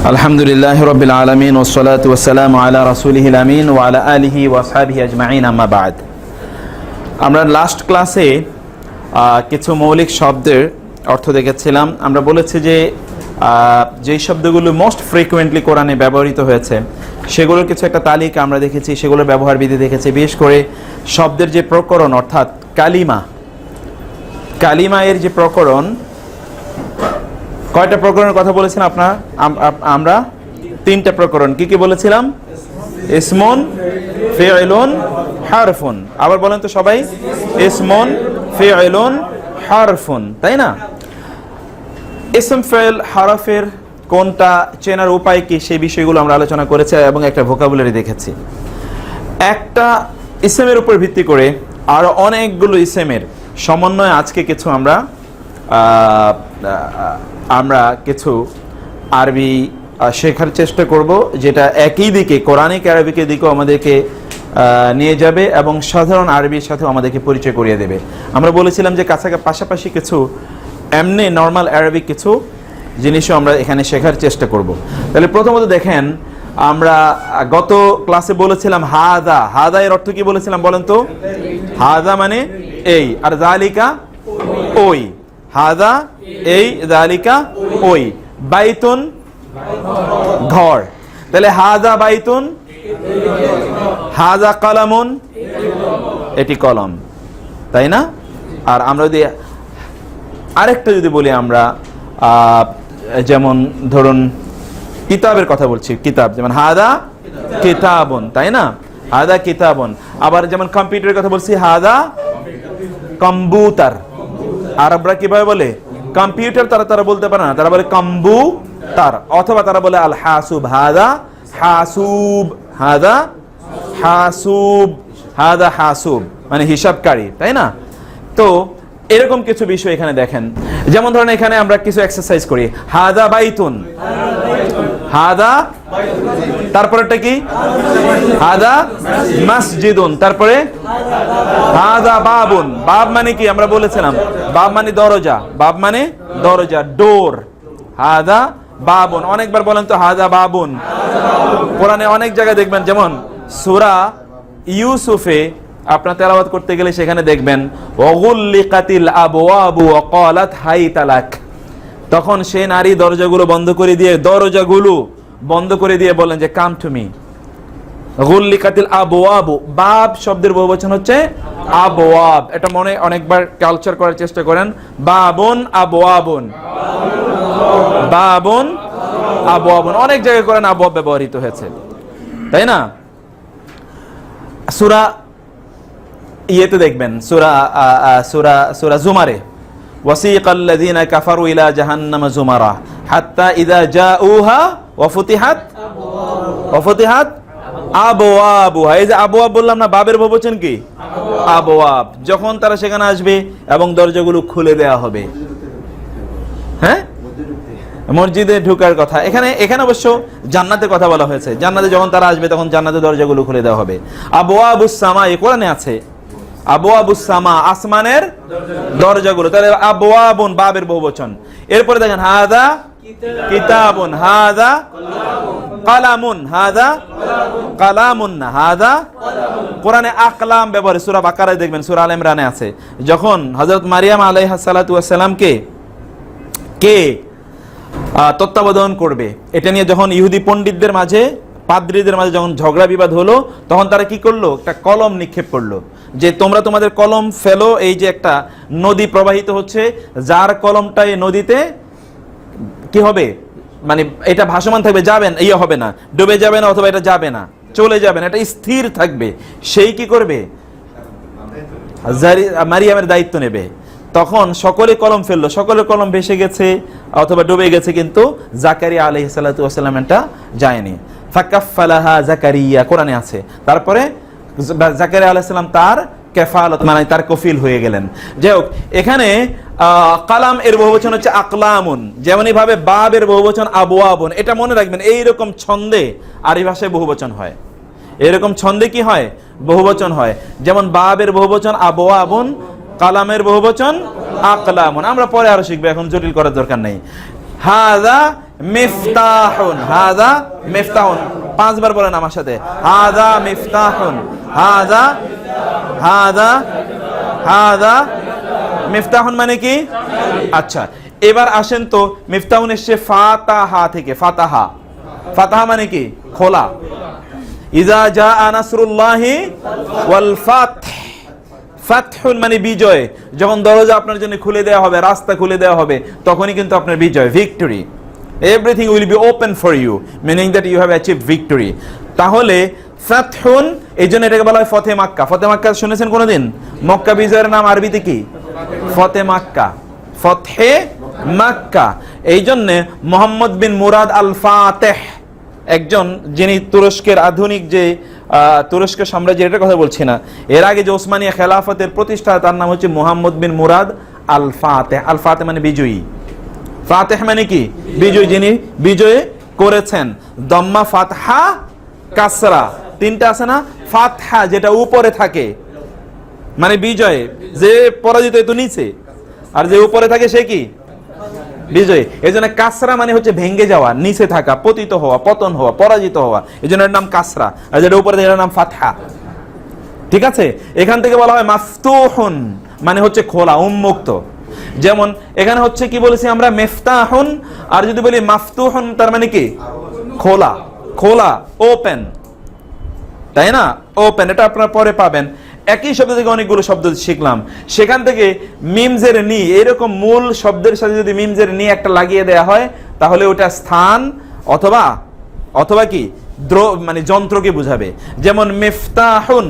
আলহামদুলিল্লাহি রাব্বিল আলামিন ওয়াসসালাতু ওয়াসসালামু আলা রাসূলিহিল আমিন ওয়া আলা আলিহি ওয়া আসহাবিহি আজমাইন আম্মা বা'দ। আমরা লাস্ট ক্লাসে কিছু মৌলিক শব্দের অর্থ দেখেছিলাম। আমরা বলেছি যে যেই শব্দগুলো মোস্ট ফ্রিকুয়েন্টলি কোরআনে ব্যবহৃত হয়েছে সেগুলোর কিছু একটা তালিকা আমরা দেখেছি, সেগুলোর ব্যবহার বিধি দেখেছি। বিশেষ করে শব্দের যে প্রকরণ অর্থাৎ কালিমা এর যে প্রকরণ, কয়টা প্রকরণের কথা বলেছিলাম আমরা তিনটা প্রকরণ। কি কি বলেছিলাম? ইসমুন, ফিইলুন, হারফুন। আবার বলেন তো সবাই, ইসমুন, ফিইলুন, হারফুন, তাই না? ইসম, ফিইল, হরফের কোনটা চেনার উপায় কি, সেই বিষয়গুলো আমরা আলোচনা করেছি এবং একটা ভোকাবুলারি দেখেছি। একটা ইসমের উপর ভিত্তি করে আরো অনেকগুলো ইসমের সমন্বয়ে আজকে কিছু আমরা কিছু আরবি শেখার চেষ্টা করব, যেটা একই দিকে কোরআনিক আরবিকের দিকেও আমাদেরকে নিয়ে যাবে এবং সাধারণ আরবির সাথেও আমাদেরকে পরিচয় করিয়ে দেবে। আমরা বলেছিলাম যে পাশাপাশি কিছু এমনি নর্মাল আরবিক কিছু জিনিসও আমরা এখানে শেখার চেষ্টা করব। তাহলে প্রথমত দেখেন, আমরা গত ক্লাসে বলেছিলাম হাদা এর অর্থ কি বলেছিলাম বলেন তো? হাদা মানে এই, আর যালিকা ওই। হাদা এই, যালিকা ওই। বাইতুন ঘর। তাহলে হাদা বাইতুন, হাদা কলামুন, এটি কলম, তাই না? আর আমরা যদি আরেকটা যদি বলি, আমরা যেমন ধরুন কিতাবের কথা বলছি, কিতাব, যেমন হাদা কিতাবুন, তাই না? হাদা কিতাবুন। আবার যেমন কম্পিউটারের কথা বলছি, হাদা কম্পিউটার। আরবরা কিভাবে বলে? কম্পিউটার তারা বলতে পারে না, তারা বলে কম্পিউটার, অথবা তারা বলে আল হাসুব, হাদা হাসুব, হাদা হাসুব, হাদা হাসুব মানে হিসাবকারী, তাই না? তো এরকম কিছু বিষয় এখানে দেখেন। যেমন ধরেন এখানে আমরা কিছু এক্সারসাইজ করি। হাদা বাইতুন, হাদা, তারপরেটা কি? হাদা মসজিদুন, তারপরে হাদা বাবুন। বাব মানে কি? আমরা বলেছিলাম বাব মানে দরজা, বাব মানে দরজা, ডোর। হাদা বাবুন। অনেকবার বলেন তো হাদা বাবুন। কোরআনে অনেক জায়গায় দেখবেন, যেমন সূরা ইউসুফে আপনার তেলাওয়াত করতে গেলে সেখানে দেখবেন ওয়াগুল্লিকাতিল আবওয়াবু ওয়া ক্বালাত হাইতা লাক। তখন সেই নারী দরজাগুলো বন্ধ করে দিয়ে বলেন যে কাম টু মি। গুল্লিকাতিল আবওয়াবু, বাব শব্দের বহুবচন হচ্ছে আবওয়াব। এটা মনে অনেকবার কালচার করার চেষ্টা করেন। বাবুন আবওয়াবুন, বাবুন আবওয়াবুন, অনেক জায়গায় করেন আবওয়াব ব্যবহৃত হয়েছে, তাই না? সূরা ইয়েতে দেখবেন, সূরা জুমারে ওয়াসিকাল্লাযীনা কাফারু ইলা জাহান্নামা যুমারা হাত্তা ইযা জাউহা ওয়া ফুতিহাত আবওয়াবুহা। এই যে আবওয়াব বললাম না, বাবের বহুবচন কি? আবওয়াব। যখন তারা সেখানে আসবে এবং দরজাগুলো খুলে দেয়া হবে। হ্যাঁ, মসজিদে ঢোকার কথা এখানে অবশ্য জান্নাতের কথা বলা হয়েছে। জান্নাতে যখন তারা আসবে তখন জান্নাতের দরজাগুলো খুলে দেওয়া হবে। আবওয়াবুস সামা, এই কোরআনে আছে আবওয়াবুস সামা, আসমানের দরজাগুলো। তাহলে আবওয়াবুন বাবের বহুবচন। এরপরে দেখেন হাদা কিতাবুন, হাদা কালামুন, হাদা কালামুন না, হাদা। কোরআনে আকলাম ব্যবহার সূরা বাকারায় দেখবেন, সূরা আলে ইমরানে আছে। যখন হযরত মারিয়াম আলাইহিস সালাতু ওয়াস সালামকে কে তত্ত্বাবধান করবে, এটা নিয়ে যখন ইহুদি পণ্ডিতদের মাঝে, পাদ্রীদের মাঝে যখন ঝগড়া বিবাদ হলো, তখন তারা কি করলো? একটা কলম নিক্ষেপ করলো যে তোমরা তোমাদের কলম ফেলো। এই যে একটা নদী প্রবাহিত হচ্ছে, যার কলমটা এই নদীতে কি হবে, মানে এটা ভাসমান থাকবে, যাবেন ইয়ে হবে না, ডুবে যাবে না, অথবা এটা যাবে না, চলে যাবে না, এটা স্থির থাকবে। সেই কি করবে? মারিয়ামের দায়িত্ব নেবে। তখন সকলে কলম ফেললো, সকলের কলম ভেসে গেছে অথবা ডুবে গেছে, কিন্তু জাকারিয়া আলাইহিস সালাতু ওয়াস সালাম এটা যায়নি। ফাকাফফালাহা জাকারিয়া, কোরআনে আছে। তারপরে জাকারিয়া আলাইহিস সালাম তার কেফালত মানে তার কফিল হয়ে গেলেন। যাই হোক, এখানে কালাম এর বহুবচন হচ্ছে আকলামুন, যেমনই ভাবে বাবের বহুবচন আবওয়াবুন। এটা মনে রাখবেন, এইরকম ছন্দে আরবি ভাষায় বহুবচন হয়। এরকম ছন্দে কি হয়? বহুবচন হয়। যেমন বাবের বহুবচন আবওয়াবুন, কালামের বহুবচন আকলামুন। আমরা পরে আরো শিখবো, এখন জটিল করার দরকার নেই। হাদা মিফতাহুন, হাযা মিফতাহুন। 5 বার বলেন আমার সাথে, হাযা মিফতাহুন, হাযা হাযা হাযা মিফতাহুন মানে কি? আচ্ছা, এবার আসেন তো, মিফতাহুন এসছে ফাতাহা থেকে। ফাতাহা, ফাতাহা মানে কি? খোলা। ইজা জাআ নাসরুল্লাহি ওয়াল ফাতহ, ফাতহুন মানে বিজয়। যখন দরজা আপনার জন্য খুলে দেওয়া হবে, রাস্তা খুলে দেওয়া হবে, তখনই কিন্তু আপনার বিজয়, victory. Everything will be open for you, meaning that you have achieved victory. তাহলে ফাতহুন, এই জন্য এটাকে বলা হয় ফতে মাক্কা। ফতে মাক্কা শুনেছেন কোনোদিন? মক্কা বিজয়ের নাম আরবিতে কি? ফতে মাক্কা, ফতহে মাক্কা। এই জন্যে মোহাম্মদ বিন মুরাদ আল ফাতেহ, একজন যিনি তুরস্কের আধুনিক যে তুরস্কের সাম্রাজ্যের, এটার কথা বলছি না, এর আগে যে ওসমানিয়া খেলাফতের প্রতিষ্ঠা, তার নাম হচ্ছে মোহাম্মদ বিন মুরাদ আল ফাতেহ। আল ফাতেহ মানে বিজয়ী, ফাতেহ মানে কি? বিজয়ী, যিনি বিজয় করেছেন। দম্মা, ফাতহা, কাসরা, তিনটা আছে না? ফাতহা যেটা উপরে থাকে মানে বিজয়, যে পরাজিত তো নিচে, আর যে উপরে থাকে সে কি? বিজয়। এই জন্য কাসরা মানে হচ্ছে ভেঙ্গে যাওয়া, নিচে থাকা, পতিত হওয়া, পতন হওয়া, পরাজিত হওয়া, এই জন্য এর নাম কাসরা। আর যেটা উপরে থাকে এর নাম ফাতহা। ঠিক আছে? এখান থেকে বলা হয় মাফতুহুন মানে হচ্ছে খোলা, উন্মুক্ত। যেমন এখানে হচ্ছে কি বলেছি আমরা? মিফতাহুন। আর যদি বলি মাফতুহুন, তার মানে কি? খোলা, খোলা, ওপেন, তাই না? ওপেন, এটা আপনারা পরে পাবেন। একই শব্দ থেকে অনেকগুলো শব্দ শিখলাম। সেখান থেকে মিমজের নি, এরকম মূল শব্দের সাথে যদি মিমজের নি একটা লাগিয়ে দেয়া হয়, তাহলে ওটা স্থান অথবা অথবা কি মানে যন্ত্রকে বুঝাবে। যেমন মিফতাহুন,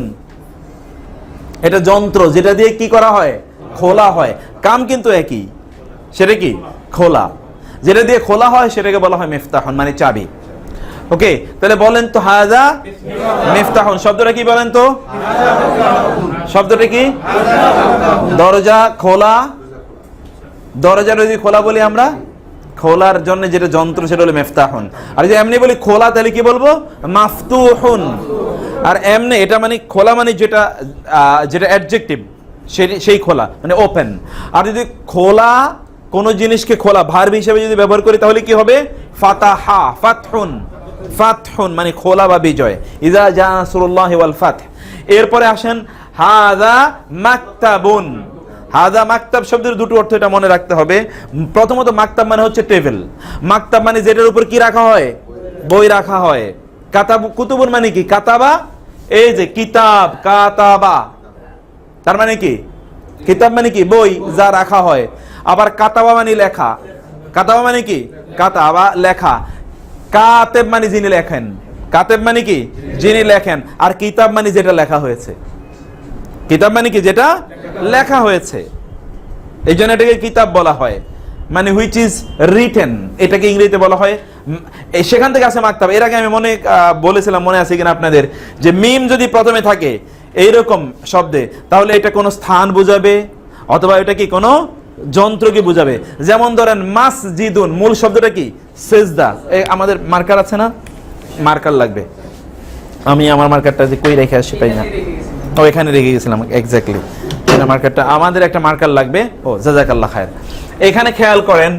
এটা যন্ত্র, যেটা দিয়ে কি করা হয়? খোলা হয়। কাম কিন্তু একই, সেটা কি? খোলা। যেটা দিয়ে খোলা হয় সেটাকে বলা হয় মিফতাহুন, মানে চাবি। ওকে, তাহলে বলেন তো, হাযা মিফতাহুন শব্দটা কি বলেন তো? শব্দটা কি? দরজা খোলা। দরজা যদি খোলা বলি আমরা, খোলার জন্য যেটা যন্ত্র সেটা হলো মিফতাহুন। আর যদি এমনি বলি খোলা, তাহলে কি বলবো? মাফতুহুন। আর এমনি এটা মানে খোলা মানে যেটা যেটা অ্যাডজেক্টিভ, সেই খোলা মানে ওপেন। আর যদি খোলা, কোন জিনিসকে খোলা ভার্ব হিসেবে যদি ব্যবহার করি, তাহলে কি হবে? ফাতাহা, ফাতহুন। ফাতহুন মানে খোলা বা বিজয়। ইজা জা নাসরুল্লাহি ওয়াল ফাতহ। এরপরে আসেন হাযা মাকতাবুন। হাযা মাকতাব শব্দের দুটো অর্থ এটা মনে রাখতে হবে। প্রথমত মাকতাব মানে হচ্ছে টেবিল। মাকতাব মানে যেটার উপর কি রাখা হয়? বই রাখা হয়। কাতাব, কুতুবুন মানে কি? কাতাবা, এই যে কিতাব, কাতাবা তার মানে কি? কিতাব মানে কি? বই, যা রাখা হয়। আবার কাতাবা মানে লেখা। কাতাবা মানে কি? কাতাবা, লেখা। কাতেব মানে যিনি লেখেন। কাতেব মানে কি? যিনি লেখেন। আর কিতাব মানে যেটা লেখা হয়েছে। কিতাব মানে কি? যেটা লেখা হয়েছে। এই জন্য এটাকে কিতাব বলা হয়, মানে হুইচ ইজ রিটেন, এটাকে ইংরেজিতে বলা হয়। সেখান থেকে আছে মাকতাব। এর আগে আমি বলেছিলাম, মনে আছে কিনা আপনাদের, যে মিম যদি প্রথমে থাকে এইরকম শব্দে, তাহলে এটা কোনো স্থান বুঝাবে অথবা এটা কি কোনো যন্ত্রকে বুঝাবে। যেমন ধরেন মাসজিদুন, মূল শব্দটা কি? সেজদা। আমাদের মার্কার আছে না? মার্কার লাগবে। আমি আমার মার্কারটা যে কই রেখে আসি পাই না। ও, এখানে রেখে গেছিলাম এক্স্যাক্টলি। মার্কারটা, আমাদের একটা মার্কার লাগবে। ও, জাযাকাল্লাহ খায়ের। এখানে খেয়াল করেন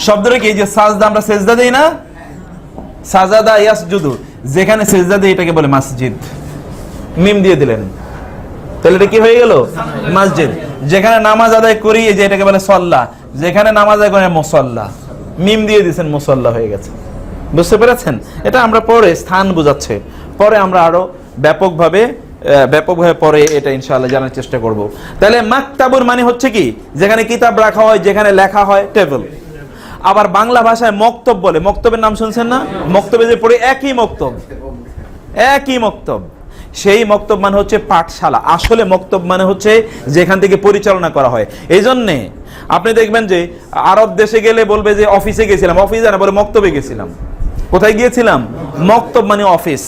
শব্দটা কি? যে সাজদা, আমরা সেজদা দেই না? সাজাদা ইয়াসজুদু, যেখানে সেজদা দেই এটাকে বলে মসজিদ। মিম দিয়ে দিলেন, তাহলে এটা কি হয়ে গেল? মসজিদ। যেখানে নামাজ আদায় করি, যে এটাকে বলে সল্লা, যেখানে নামাজ আদায় করি মুসাল্লা। মিম দিয়ে দিয়েছেন, মুসাল্লা হয়ে গেছে। বুঝতে পেরেছেন? এটা আমরা পরে স্থান বোঝাচ্ছে, পরে আমরা আরো ব্যাপকভাবে পরে এটা ইনশাআল্লাহ জানার চেষ্টা করব। তাহলে মাকতাবুর মানে হচ্ছে কি? যেখানে কিতাব রাখা হয়, যেখানে লেখা হয়, টেবিল। আবার বাংলা ভাষায় মক্তব বলে। মক্তবের নাম শুনছেন না? মক্তবে যে পড়ে একই মক্তব, একই মক্তব। সেই মক্তব মানে হচ্ছে পাঠশালা। আসলে মক্তব মানে হচ্ছে যেখান থেকে পরিচালনা করা হয়। এই জন্যে আপনি দেখবেন যে আরব দেশে গেলে বলবে যে অফিসে গেছিলাম, অফিসে না, বলে মক্তবে গেছিলাম। কোথায় গিয়েছিলাম? মক্তব মানে অফিস,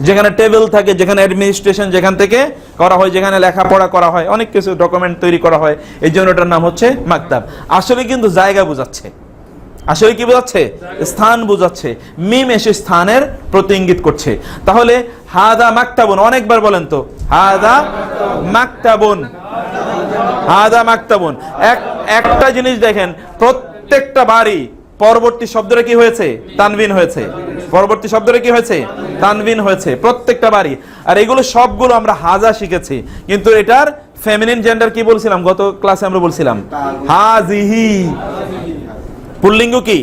যেখানে টেবিল থাকে, যেখানে অ্যাডমিনিস্ট্রেশন যেখান থেকে করা হয়, যেখানে লেখাপড়া করা হয়, অনেক কিছু ডকুমেন্ট তৈরি করা হয়। এই জন্য এটার নাম হচ্ছে মাকতাব। আসলে কিন্তু জায়গা বোঝাচ্ছে। আসলে কি বোঝাচ্ছে? স্থান বোঝাচ্ছে। মিম এসে স্থানের প্রতি ইঙ্গিত করছে। তাহলে হাদা মাকতাবুন, অনেকবার বলেন তো, হাদা মাকতাবুন, হাদা মাকতাবুন। একটা জিনিস দেখেন, প্রত্যেকটা বাড়ি পরবর্তী শব্দটা কি হয়েছে? তানবিন হয়েছে। পরবর্তী শব্দটা কি হয়েছে? তানবিন হয়েছে প্রত্যেকটা বারই। আর এগুলো সবগুলো আমরা হাজা শিখেছি, কিন্তু এটার ফেমিনিন জেন্ডার কি বলছিলাম গত ক্লাসে? আমরা বলছিলাম হাজিহি। পুল্লিঙ্গ কি?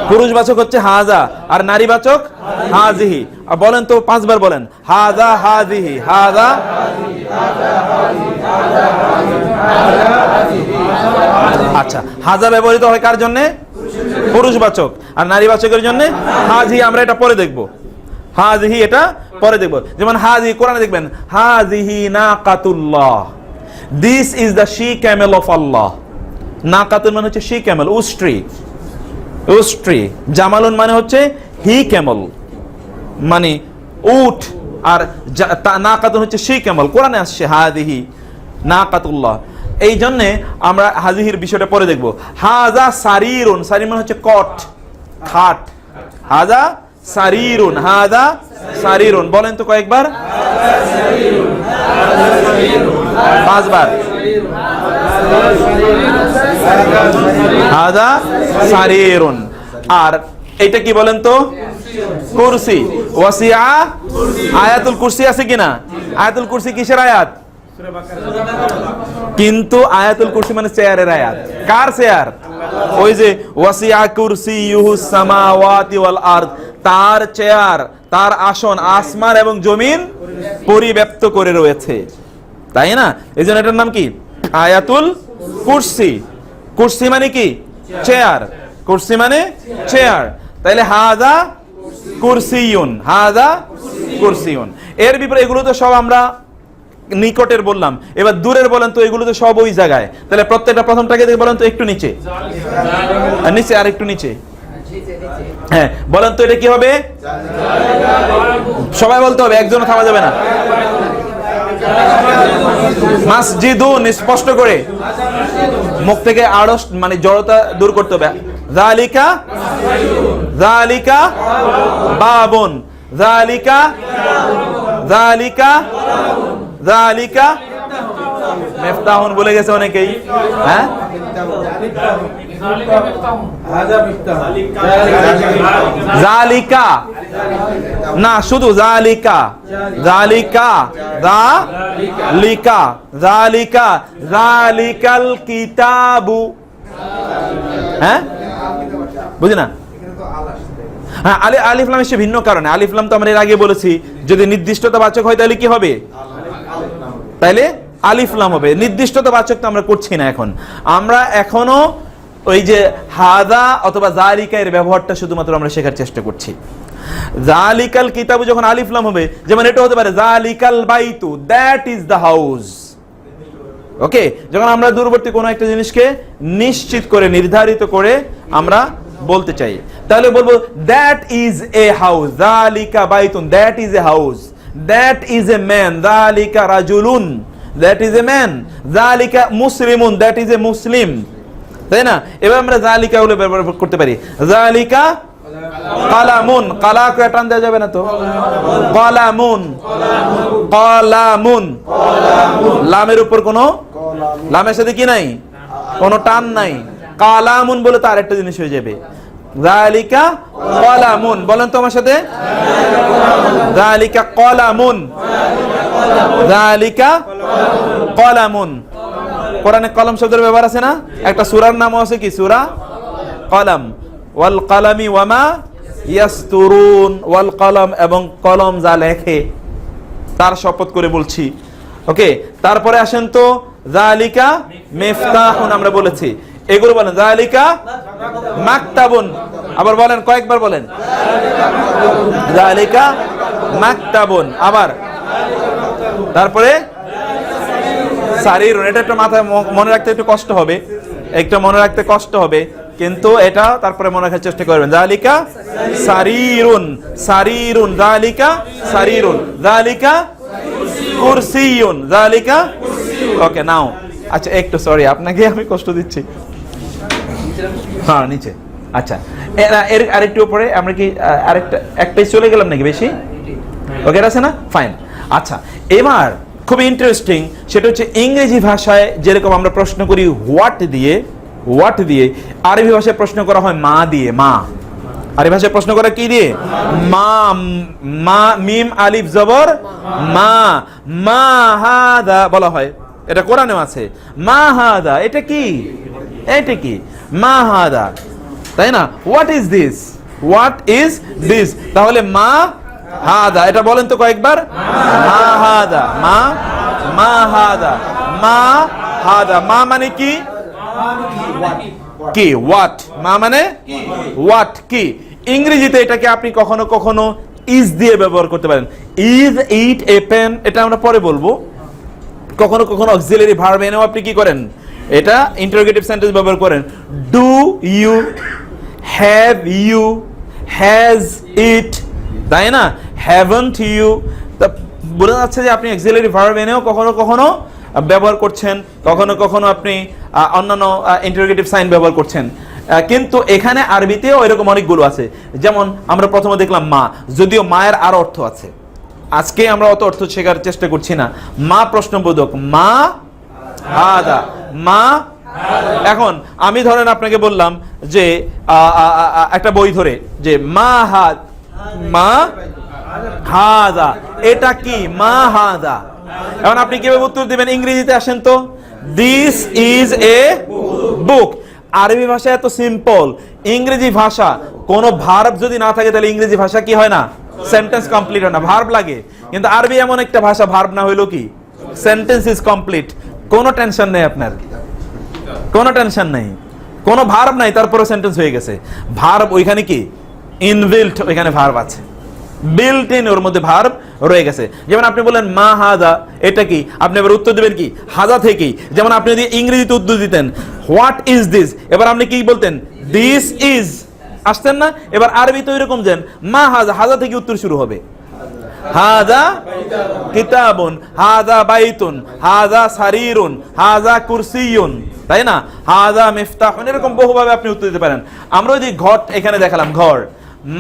পুরুষবাচক হচ্ছে হাজা, আর নারীবাচক হাজিহি। আর বলেন তো 5 বার বলেন, হাজা হাজিহি, হাজা। আচ্ছা, হাজা ব্যবহৃত হয় কার জন্য? পুরুষবাচক। আর নারীবাচকের জন্য হাজি। আমরা এটা পরে দেখব, হাজিহি এটা পরে দেখব। যেমন হাজি, কোরআনে দেখবেন হাজিহি নাকাতুল্লাহ, this is the she camel of Allah. নাকাতুল মানে হচ্ছে শি ক্যামেল, উষ্ট্রি। উষ্ট্রি। জামালুন মানে হচ্ছে হি ক্যামেল, মানে উট। আর নাকাতুন হচ্ছে শি ক্যামেল। কোরআনে আসছে হাজিহি নাকাতুল্লাহ। এই জন্যে আমরা হাজিহির বিষয়টা পরে দেখব। হাজা সারিরুন, সারির মানে হচ্ছে কট, খাট। হাজা সারিরুন, হাজা সারিরুন। বলেন তো কয়েকবার? 5 বার। হাজা সারিরুন। আর এটা কি বলেন তো? কুরসি। ওয়াসিআ, আয়াতুল কুরসি আছে কিনা? আয়াতুল কুরসি কিসের আয়াত? কিন্তু আয়াতুল কুরসি মানে চেয়ারের আয়াত। কার চেয়ার? ওই যে ওয়াসিআ কুরসিয়ুহুস সামাওয়াতি ওয়াল আরদ, তার চেয়ার, তার আসন আসমান এবং জমিন পরিব্যাপ্ত করে রয়েছে, তাই না? এইজন্য এটার নাম কি? আয়াতুল কুরসি। কুরসি মানে কি? চেয়ার। কুরসি মানে চেয়ার। তাইলে হাজা কুরসিয়ুন, হাজা কুরসিয়ুন। এর বিপরীতে এগুলো তো সব আমরা নিকটের বললাম, এবার দূরের বলেন তো। এগুলো তো সব ওই জায়গায়। তাহলে প্রত্যেকটা প্রথমটাকে বলেন তো একটু নিচে, নিচে আর একটু নিচে। হ্যাঁ, বলেন তো এটা কি হবে? সবাই বলতে হবে, একজনও থামা যাবে না। মাসজিদুন, স্পষ্ট করে মুখ থেকে আড়স মানে জড়তা দূর করতে হবে। যালিকা, যালিকা বাবুন, যালিকা, যালিকা, যালিকা মিফতাহুন। বলে গেছে অনেকেই। হ্যাঁ, জালিকা না, শুধু জালিকা, জালিকা, জালিকা, জালিকা, জালিকাল কিতাবু। হ্যাঁ, বুঝি না? হ্যাঁ, আলিফ লাম এসে ভিন্ন কারণে। আলিফ লাম তো আমরা এর আগে বলেছি, যদি নির্দিষ্টতা বাচক হয় তাহলে কি হবে? তাইলে আলিফ লাম হবে। নির্দিষ্টতা বাচক তো আমরা করছি না এখন। আমরা এখনো ওই যে হাদা অথবা জালিকা এর ব্যবহারটা শুধুমাত্র আমরা শেখার চেষ্টা করছি। জালিকাল কিতাবু যখন আলিফ লাম হবে, যেমন এটা হতে পারে জালিকাল বাইতু, দ্যাট ইজ দ্য হাউস। ওকে, যখন আমরা দূরবর্তী কোনো একটা জিনিসকে নিশ্চিত করে, নির্ধারিত করে আমরা বলতে চাই, তাহলে বলবো দ্যাট ইজ এ হাউস, যালিকা বাইতুন, that is a house. That is a man, যালিকা রাজুলুন, দ্যাট ইজ এ ম্যান। যালিকা মুসলিমুন, দ্যাট ইজ এ মুসলিম, তাই না? এবার আমরা যালিকা বলে ব্যবহার করতে পারি। যালিকা কালামুন, কালা কে টান দেওয়া যাবে না তো? কালামুন, কালামুন, লামের উপর কোনো, লামের সাথে কি নাই? কোনো টান নাই। কালামুন বলে তো আরেকটা জিনিস হয়ে যাবে। যালিকা কলামুন, বলেন তো আমার সাথে। যালিকা কলামুন, যালিকা কলামুন। কোরআনে কলম শব্দের ব্যবহার আছে না? একটা সূরার নামও আছে কি? সূরা কলম। ওয়াল কলমি ওয়ামা ইয়াসতুরুন, ওয়াল কলম, এবং কলম যা লেখে তার শপথ করে বলছি। ওকে, তারপরে আসেন তো যালিকা মিফতাহুন, আমরা বলেছি। এগুলো বলেন যালিকা মাকতাবুন। আবার বলেন, কয়েকবার বলেন, যালিকা মাকতাবুন। আবার তারপরে সারিরুন। এটা একটা মাথায় মনে রাখতে একটু কষ্ট হবে, একটা মনে রাখতে কষ্ট হবে, কিন্তু এটা তারপরে মনে রাখার চেষ্টা করবেন। যালিকা সারিরুন, সারিরুন, যালিকা সারিরুন, যালিকা কুরসিয়ুন, যালিকা। ওকে, নাও। আচ্ছা, একটু সরি, আপনাকে আমি কষ্ট দিচ্ছি। হ্যাঁ, নিচে। আচ্ছা, এর আরেকটু উপরে আমরা কি আরেকটা এক পেজ চলে গেলাম নাকি বেশি? ওকে, আছে না? ফাইন। আচ্ছা, এবার খুব ইন্টারেস্টিং, সেটা হচ্ছে ইংরেজি ভাষায় যেরকম আমরা প্রশ্ন করি হোয়াট দিয়ে, হোয়াট দিয়ে। আরবি ভাষায় প্রশ্ন করা হয় মা দিয়ে, মা। আরবি ভাষায় প্রশ্ন করা কি দিয়ে? মা। মা, মিম আলিফ জবর মা, মা হাদা বলা হয়, এটা কোরআনেও আছে। মা হাদা, এটা কি? এটা কি? মা হাদা, তাই না? What is this? What is this? তাহলে মা হাদা, এটা বলেন তো কয়েকবার। মা হাদা, মা, মা হাদা, মা হাদা। মা মানে কি? কি? হোয়াট। মা মানে হোয়াট, কি? ইংরেজিতে এটাকে আপনি কখনো কখনো ইজ দিয়ে ব্যবহার করতে পারেন। ইজ ইট এ পেন, এটা আমরা পরে বলবো। কখনো কখনো অক্সিলারি ভার্ব এনেও আপনি কি করেন? এটা ইন্টারোগেটিভ সেন্টেন্স ব্যবহার করেন। Do you, have you, has it, তাই না? Haven't you. তা বোঝা যাচ্ছে যে আপনি অক্সিলারি ভার্ব এনেও কখনো কখনো ব্যবহার করছেন, কখনো কখনো আপনি অন্যান্য ইন্টারোগেটিভ সাইন ব্যবহার করছেন। কিন্তু এখানে আরবিতেও এরকম অনেকগুলো আছে। যেমন আমরা প্রথমে দেখলাম মা, যদিও মায়ের আরো অর্থ আছে, আজকে আমরা অত অর্থ শেখার চেষ্টা করছি না। মা প্রশ্নবোধক, মা হাদা, মা। এখন আমি ধরেন আপনাকে বললাম যে একটা বই ধরে যে মা হাদ, মা হাদা, এটা কি? মা হাদা। এখন আপনি কিভাবে উত্তর দিবেন? ইংরেজিতে আসেন তো। দিস ইজ এ বুক। আরবি ভাষা এত সিম্পল। ইংরেজি ভাষা কোনো ভার্ব যদি না থাকে তাহলে ইংরেজি ভাষা কি হয় না? সেন্টেন্স কমপ্লিট হয় না, ভার্ব লাগে। কিন্তু আরবি এমন একটা ভাষা, ভার্ব না হইলো কি সেন্টেন্স ইজ কমপ্লিট। কোনো টেনশন নেই আপনার, কোনো টেনশন নেই, কোনো ভার্ব নাই, তারপরে সেন্টেন্স হয়ে গেছে। ভার্ব ওইখানে কি ইনবিল্ট, ওইখানে ভার্ব আছে, বিল্ট ইন, ওর মধ্যে ভার্ব রয়ে গেছে। যেমন আপনি বলেন মা হাদা, এটা কি? আপনি এবার উত্তর দিবেন কি? হাদা থেকেই। যেমন আপনি যদি ইংরেজিতে উত্তর দিতেন হোয়াট ইজ দিস, এবার আপনি কি বলতেন? দিস ইজ, আসতেন না? এবার আরবিতে এরকম যেন মা হাদা, হাদা থেকে উত্তর শুরু হবে। হাদা কিতাবুন, হাদা বাইতুন, হাদা সারিরুন, হাদা কুরসিয়ুন, তাই না? হাদা মিফতাহুন, এরকম বহুভাবে আপনি উত্তর দিতে পারেন। আমরা যদি ঘর এখানে দেখালাম, ঘর,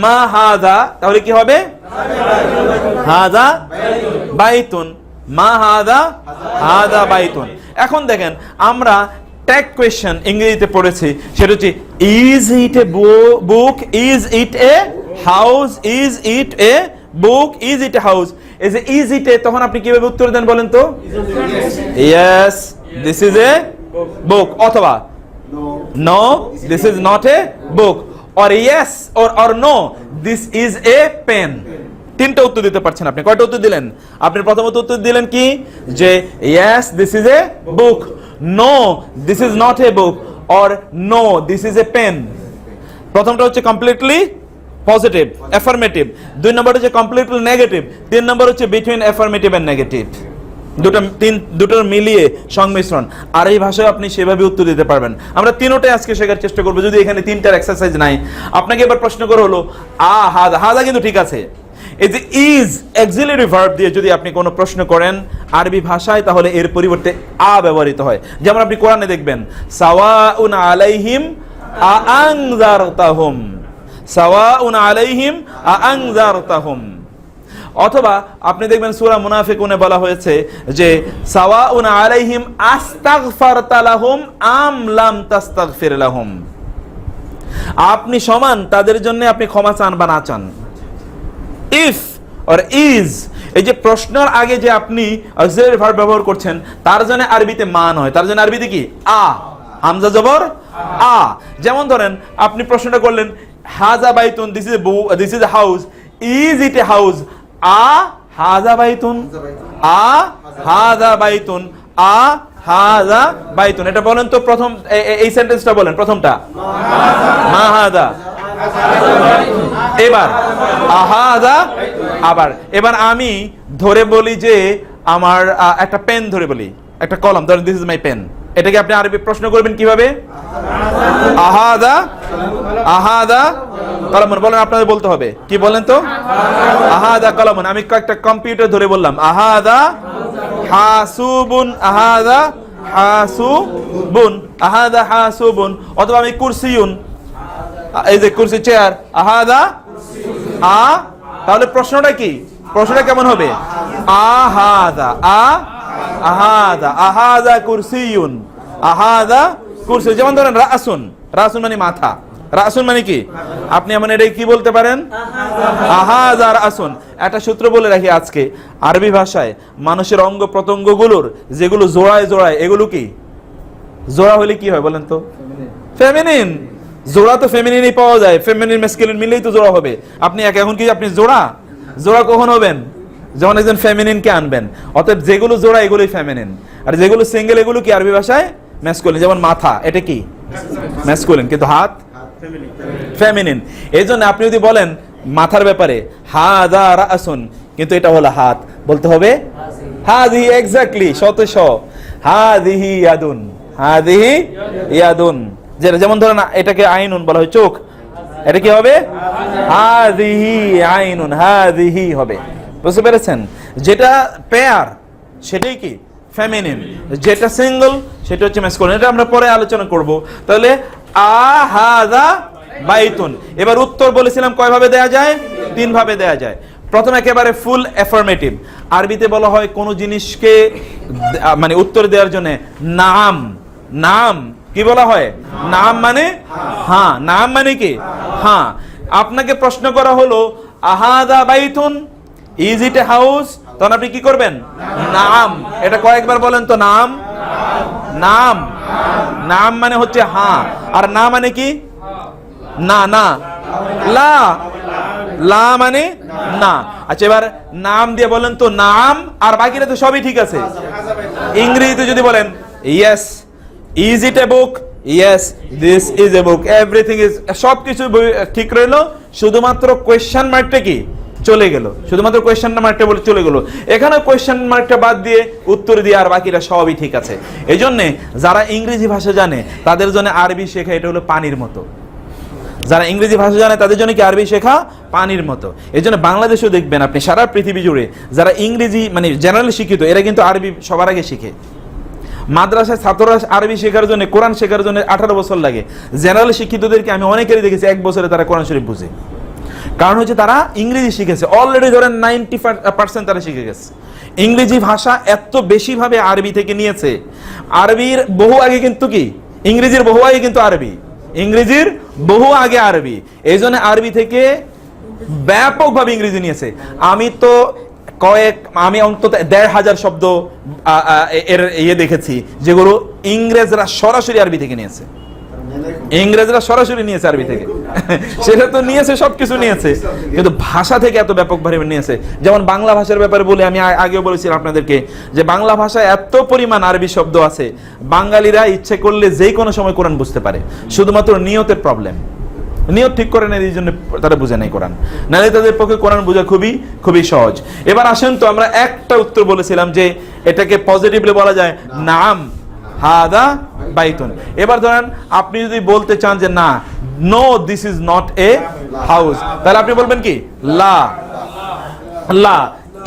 মা হাদা, তাহলে কি হবে? হাদা বাইতুন, মা হাদা, হাদা বাইতুন। এখন দেখেন আমরা ট্যাগ কোয়েশ্চেন ইংরেজিতে পড়েছি, সেটা হচ্ছে is it A book, is it a house, is it A book, is it a house. এই যে ইজ ইট এ, তখন আপনি কিভাবে উত্তর দেন বলেন তো? Yes, this is a book, অথবা no, this is not a book, or yes or no, this is a pen। তিনটা উত্তর দিতে পারছেন আপনি। কয়টা উত্তর দিলেন? আপনি প্রথমত উত্তর দিলেন কি? যে yes this is a book, no this is not a book, or no this is a pen। প্রথমটা হচ্ছে কমপ্লিটলি পজিটিভ, অ্যাফার্মেটিভ। দুই নম্বর হচ্ছে কমপ্লিটলি নেগেটিভ। তিন নম্বর হচ্ছে বিটুইন অ্যাফার্মেটিভ এন্ড নেগেটিভ। দুটোর মিলিয়ে সংমিশ্রণ। আর এই ভাষায় আপনি সেভাবে উত্তর দিতে পারবেন। আমরা তিনটাই আজকে শেখার চেষ্টা করবো, যদি এখানে তিনটার এক্সারসাইজ নাই। আপনাকে এবার প্রশ্ন করা হলো হাদা, হাদা কিন্তু ঠিক আছে। এই যে ইজ অক্সিলারি ভার্ব দিয়ে যদি আপনি কোনো প্রশ্ন করেন আরবি ভাষায়, তাহলে এর পরিবর্তে ব্যবহৃত হয়। যেমন আপনি কোরআনে দেখবেন সাওয়াউন আলাইহিম আনজারতাহুম, সাওয়াউন আলাইহিম আনজারতাহুম। অথবা আপনি দেখবেন সূরা মুনাফিকুনে বলা হয়েছে যে সাওয়াউন আলাইহিম আস্তাগফারতা লাহুম আম লাম তাস্তাগফির লাহুম। আপনি সমান তাদের জন্য, আপনি ক্ষমা চান বা না চান। ইফ অর ইজ, এই যে প্রশ্নের আগে যে আপনি অক্সিলারি ভার্ব ব্যবহার করছেন, তার জন্য আরবিতে মা নয়, তার জন্য আরবিতে কি? হামজা জবর আ। যেমন ধরেন আপনি প্রশ্নটা করলেন হাজা বাইতুন, this is a house, is it a house? হাজা বাইতুন, হাজা বাইতুন, হাজা বাইতুন। এটা বলেন তো প্রথম, এই সেন্টেন্সটা বলেন প্রথমটা, মা হাজা। এবার আহাদা, আবার এবার আমি ধরে বলি যে আমার একটা পেন ধরে বলি, একটা কলম ধরেন, দিস ইজ মাই পেন। এটাকে আপনি আরবি প্রশ্ন করবেন কিভাবে? আহাদা, আহাদা কলমন। বলেন, আপনাদের বলতে হবে কি, বলেন তো? আহাদা কলমন। আমি একটা কম্পিউটার ধরে বললাম আহাদা হাসুবুন, আহাদা হাসুবুন, আহাদা হাসুবুন। অথবা আমি কুরসিয়ুন, এই যে কুরসি, চেয়ার, আহাদা তাহলে প্রশ্নটা কি? প্রশ্নটা কেমন হবে? আহাদা, আহাদা, আহাদা কুরসিয়ুন, আহাদা কুরসি। যেমন ধরেন রাসুন, রাসুন মানে মাথা, রাসুন মানে কি? আপনি এমন এটা কি বলতে পারেন? আহাযা রাসুন। একটা সূত্র বলে রাখি আজকে, আরবি ভাষায় মানুষের অঙ্গ প্রত্যঙ্গগুলোর যেগুলো জোড়ায় জোড়ায়, এগুলো কি জোড়া হলে কি হয় বলেন তো? ফেমিনিন। জোড়া তো ফেমিনিনই পাওয়া যায়, ফেমিনিন ম্যাসকুলিন মিলেই তো জোড়া হবে। আপনি এখন কি আপনি জোড়া কখন হবেন? যখন একজন ফেমিনিনকে আনবেন। অতএব যেগুলো জোড়া এগুলোই ফেমিনিন, আর যেগুলো সিঙ্গেল এগুলো কি আরবি ভাষায় ম্যাসকুলিন। যেমন মাথা, এটা কি ম্যাসকুলিন, কিন্তু হাত ফেমিনিন। এই জন্য আপনি যদি বলেন মাথার ব্যাপারে হাযা রাসুন, কিন্তু এটা হলো হাত, বলতে হবে হাযিহি। এক্স্যাক্টলি, শতশ হাযিহি ইয়াদুন, হাযিহি ইয়াদুন। যেমন ধরেন এটাকে আইনুন বলা হয়, চোখ, এটা কি হবে? হাযিহি আইনুন, হাযিহি হবে। বুঝতে পেরেছেন? যেটা পেয়ার সেটাই কি ফেমিনিন, যেটা সিঙ্গেল সেটা হচ্ছে ম্যাসকুলিন। এটা আমরা পরে আলোচনা করব। তাহলে আহাযা বাইতুন। এবার উত্তর বলেছিলাম কয় ভাবে দেয়া যায়? 3 ভাবে দেয়া যায়। প্রথম একেবারে ফুল অ্যাফার্মেটিভ। আরবিতে বলা হয় কোন জিনিসকে মানে উত্তর দেওয়ার জন্য নাম, নাম কি বলা হয়? নাম মানে হ্যাঁ, নাম মানে কি হ্যাঁ। আপনাকে প্রশ্ন করা হলো আহাযা Baitun, is it a house? তখন আপনি কি করবেন? নাম। এটা কয়েকবার বলেন তো, নাম। নাম, নাম মানে হচ্ছে হ্যাঁ, আর না মানে কি? না, না, লা, লা মানে না। আচ্ছা, এবার নাম দিয়ে বলেন তো নাম, আর বাকিটা তো সবই ঠিক আছে। ইংরেজিতে যদি বলেন yes, is it A book? Yes, this is a book, everything is, সবকিছু ঠিক রইলো, শুধুমাত্র কোয়েশ্চেন মার্কটা কি চলে গেল, শুধুমাত্র কোয়েশ্চেন মার্কটা বলে চলে গেল। এখানে কোয়েশ্চেন মার্কটা বাদ দিয়ে উত্তর দিয়ে আর বাকিটা সবই ঠিক আছে। এই জন্যে যারা ইংরেজি ভাষা জানে তাদের জন্য আরবি শেখা এটা হলো পানির মতো। যারা ইংরেজি ভাষা জানে তাদের জন্য কি আরবি শেখা পানির মতো। এই জন্য বাংলাদেশেও দেখবেন আপনি, সারা পৃথিবী জুড়ে যারা ইংরেজি মানে জেনারেলি শিক্ষিত, এরা কিন্তু আরবি সবার আগে শিখে। মাদ্রাসায় ছাত্ররা আরবি শেখার জন্য, কোরআন শেখার জন্য 18 বছর লাগে। জেনারেল শিক্ষিতদেরকে আমি অনেকেরই দেখেছি 1 বছরে তারা কোরআন শরীফ বুঝে। কারণ হচ্ছে তারা ইংরেজি শিখেছে অলরেডি, ধরেন 90% তারা শিখে গেছে। ইংরেজি ভাষা এত বেশি ভাবে আরবি থেকে নিয়েছে। আরবির বহু আগে কিন্তু কি ইংরেজির বহু আগে কিন্তু আরবি, ইংরেজির বহু আগে আরবি। এই জন্য আরবি থেকে ব্যাপকভাবে ইংরেজি নিয়েছে। আমি অন্তত 1,500 শব্দ এর দেখেছি যেগুলো ইংরেজরা সরাসরি আরবি থেকে নিয়েছে। ইংরেজরা সরাসরি নিয়েছে আরবি থেকে, সেটা তো নিয়েছে, সবকিছু নিয়েছে, কিন্তু ভাষা থেকে এত ব্যাপকভাবে নিয়েছে। যেমন বাংলা ভাষার ব্যাপারে বলে আমি আগেও বলেছিলাম আপনাদেরকে যে বাংলা ভাষায় এত পরিমাণ আরবি শব্দ আছে, বাঙালিরা ইচ্ছে করলে যে কোনো সময় কোরআন বুঝতে পারে, শুধুমাত্র নিয়তের প্রবলেম। নিয়ত ঠিক করে নেই, এই জন্য তারা বুঝে নাই কোরআন, নাহলে তাদের পক্ষে কোরআন বোঝা খুবই খুবই সহজ। এবার আসেন তো, আমরা একটা উত্তর বলেছিলাম যে এটাকে পজিটিভলি বলা যায় নাম হাদা বাইতুন। এবার ধরেন আপনি যদি বলতে চান যে না, no this is not a house, তাহলে আপনি বলবেন কি লা, লা।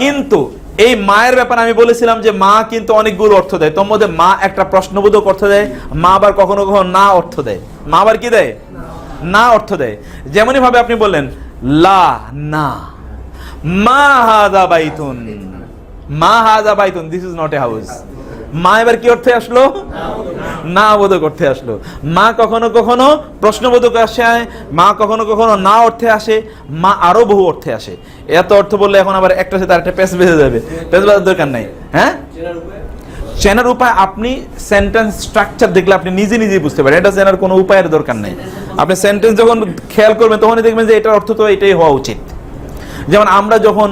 কিন্তু এই মায়ের ব্যাপারে আমি বলেছিলাম যে মা কিন্তু অনেকগুলো অর্থ দেয়, তোর মধ্যে মা একটা প্রশ্নবোধক অর্থ দেয়, মা আবার কখনো কখনো না অর্থ দেয়, মা আবার কি দেয় না অর্থ দেয়। যেমনই ভাবে আপনি বললেন লা না, মা হাদা বাইতুন, মা হাদা বাইতুন, this is not a house. মা এবার কি অর্থে আসলো? না বোধক অর্থে আসলো। মা কখনো কখনো প্রশ্নবোধক আসে, মা কখনো কখনো না অর্থে আসে, মা আরো বহু অর্থে আসে। এত অর্থ বললে এখন আবার একটা সাথে আরেকটা পেস বেঁধে যাবে, পেস বাঁধার দরকার নাই। হ্যাঁ, চেনার উপায় আপনি সেন্টেন্স স্ট্রাকচার দেখলে আপনি নিজে নিজেই বুঝতে পারেন, এটা চেনার কোনো উপায়ের দরকার নেই। আপনি সেন্টেন্স যখন খেয়াল করবেন তখনই দেখবেন যে এটার অর্থ তো এটাই হওয়া উচিত। যেমন আমরা যখন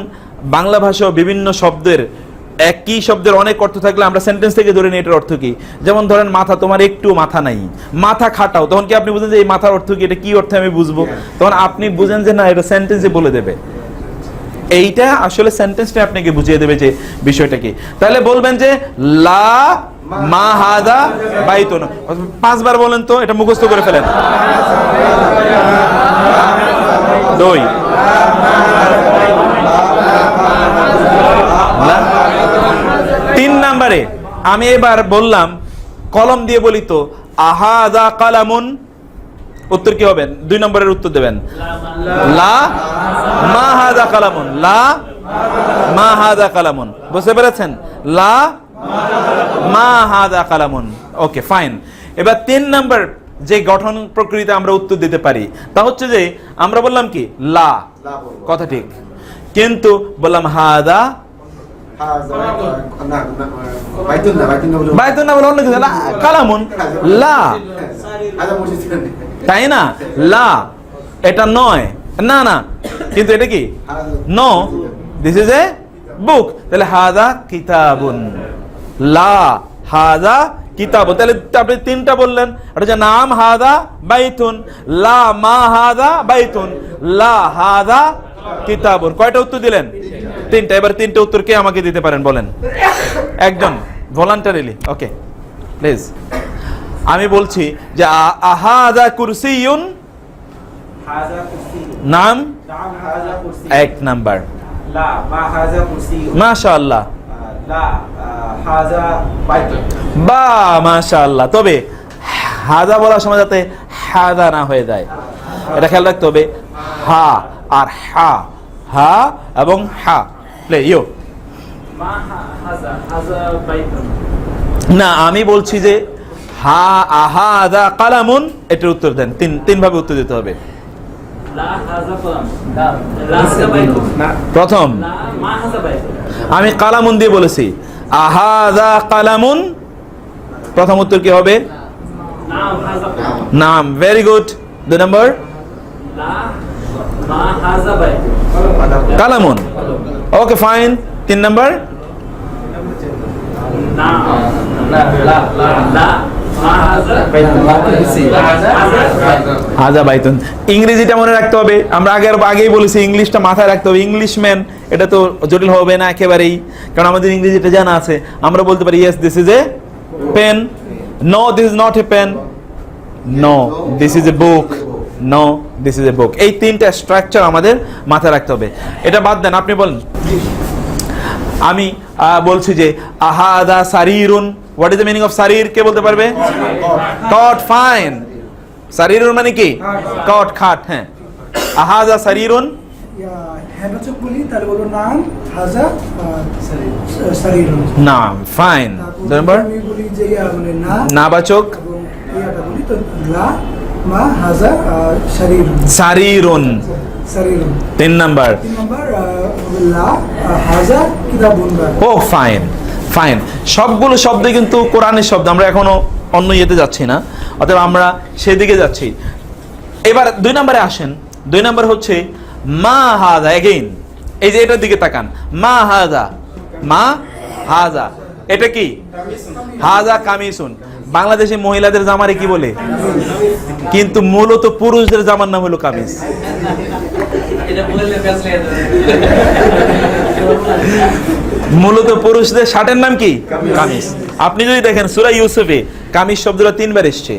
বাংলা ভাষায় বিভিন্ন শব্দের, একই শব্দের অনেক অর্থ থাকলে আমরা সেন্টেন্স থেকে ধরে নিই এটার অর্থ কি। যেমন ধরেন মাথা, তোমার একটু মাথা নাই, মাথা খাটাও, তখন কি আপনি বুঝেন যে এই মাথার অর্থ কি, এটা কি অর্থে আমি বুঝবো? তখন আপনি বুঝেন যে না, এটা সেন্টেন্সে বলে দেবে। এইটা আসলে সেন্টেন্সটা আপনাকে বুঝিয়ে দেবে যে বিষয়টা কি। তাহলে বলবেন যে লা মা হাদা বাইতুন। 5 বার বলেন তো, এটা মুখস্থ করে ফেলেন। 2 3 নম্বরে আমি এবার বললাম কলম দিয়ে বলি তো আহাদা কালামুন, উত্তর কি হবে? 2 নম্বরের উত্তর দেবেন লা মা হাদা কালামুন, লা মা হাদা কালামুন। বুঝতে পেরেছেন? লা মা হাদা কালামুন। Okay fine. এবার 3 নাম্বার যে গঠন প্রকৃতিতে আমরা উত্তর দিতে পারি তা হচ্ছে যে আমরা বললাম কি লা, কথা ঠিক, কিন্তু বললাম হাদা বাইতুন না বলে অন্য কিছু, কালামুন, লা, তাই না? লা এটা নয়, না না, কিন্তু এটা কি নো, দিস ইজ এ বুক। তাহলে হাদা কিতাবুন, লা হাদা কিতাবুন। তাহলে আপনি 3টা বললেন, এটা হচ্ছে নাম হাদা বাইতুন, লা মা হাদা বাইতুন, লা হাদা কিতাবুন। কয়টা উত্তর দিলেন? 3টা। এবার 3টে উত্তর কে আমাকে দিতে পারেন বলেন, একজন ভলান্টারিলি। Okay please. আমি বলছি যে আহাদা কুরসিয়ুন, নাম 1 নাম্বার, লা মা হাযা কুরসিয়ুন, মাশাআল্লাহ, লা হাযা বাইতুন, বা মাশাআল্লাহ। তবে হাদা বলার সময় যাতে হাদা না হয়ে যায়, এটা খেয়াল রাখতে হবে। হা আর হা, হা এবং হা, প্লে ইউ। মা হাযা হাযা বাইতুন, না, আমি বলছি যে হা আহাদা কালামুন, এটার উত্তর দেন। 3 ভাবে উত্তর দিতে হবে। লা হাযা কলাম, লা হাযা বাইতুন, প্রথম লা মা হাযা বাইতুন, আমি কালামুন দিয়ে বলেছি, আহাদা কালামুন, প্রথম উত্তর কি হবে? নাম হাযা কলাম, নাম। Very good. 2 নম্বর লা মা হাযা বাইতুন, কালামুন। Okay fine. 3 নম্বর নাম লা লা লা মা হাযা বাইতুন, হাজা বাইতুন। ইংরেজিটা মনে রাখতে হবে, আমরা আগেই বলেছি ইংলিশটা মাথায় রাখতে হবে। ইংলিশম্যান এটা তো জটিল হবে না একেবারেই, কারণ আমাদের ইংরেজিটা জানা আছে। আমরা বলতে পারি yes this is a pen, no this is not a pen, no this is a book, no this is a book. এই 3টা স্ট্রাকচার আমাদের মাথায় রাখতে হবে। এটা বাদ দেন, আপনি বলেন। আমি বলছি যে আহাদা সারিরুন, what is the meaning of সারির? কে বলতে পারবে? কট। ফাইন। সারিরুন মানে কি? কট, খাট। হ্যাঁ, আহাদা সারিরুন, হেবাচক বলি তাহলে বলবো নাম হাজা সারিরুন, নাম। ফাইন। 2 নম্বর আমি বলি যে মানে না নাবাচক, এবং ইয়াটা বলি তো লা মা হাজা সারিরুন, সারিরুন। সারিরুন। 3 নম্বর 3 নম্বর লা হাজা কিতাবুন। ও ফাইন ফাইন। সবগুলো শব্দ কিন্তু কোরআনের শব্দ, আমরা এখনো অন্য ইয়েতে যাচ্ছি না, অতএব আমরা সেদিকে যাচ্ছি। এবার 2 নম্বরে আসেন। 2 নম্বর হচ্ছে মা হাজা। এগেইন এই যে এটার দিকে তাকান, মা হাজা, মা হাজা, এটা কি? হাজা কামিসুন। বাংলাদেশে মহিলাদের জামারে কি বলে? কিন্তু মূলত পুরুষদের জামার নাম হলো কামিজ। এটা বললে ফেসলে মূলত পুরুষদের শার্টের নাম কি? কামিজ। আপনি যদি দেখেন সূরা ইউসুফে কামিজ শব্দটা 3 বার এসেছে,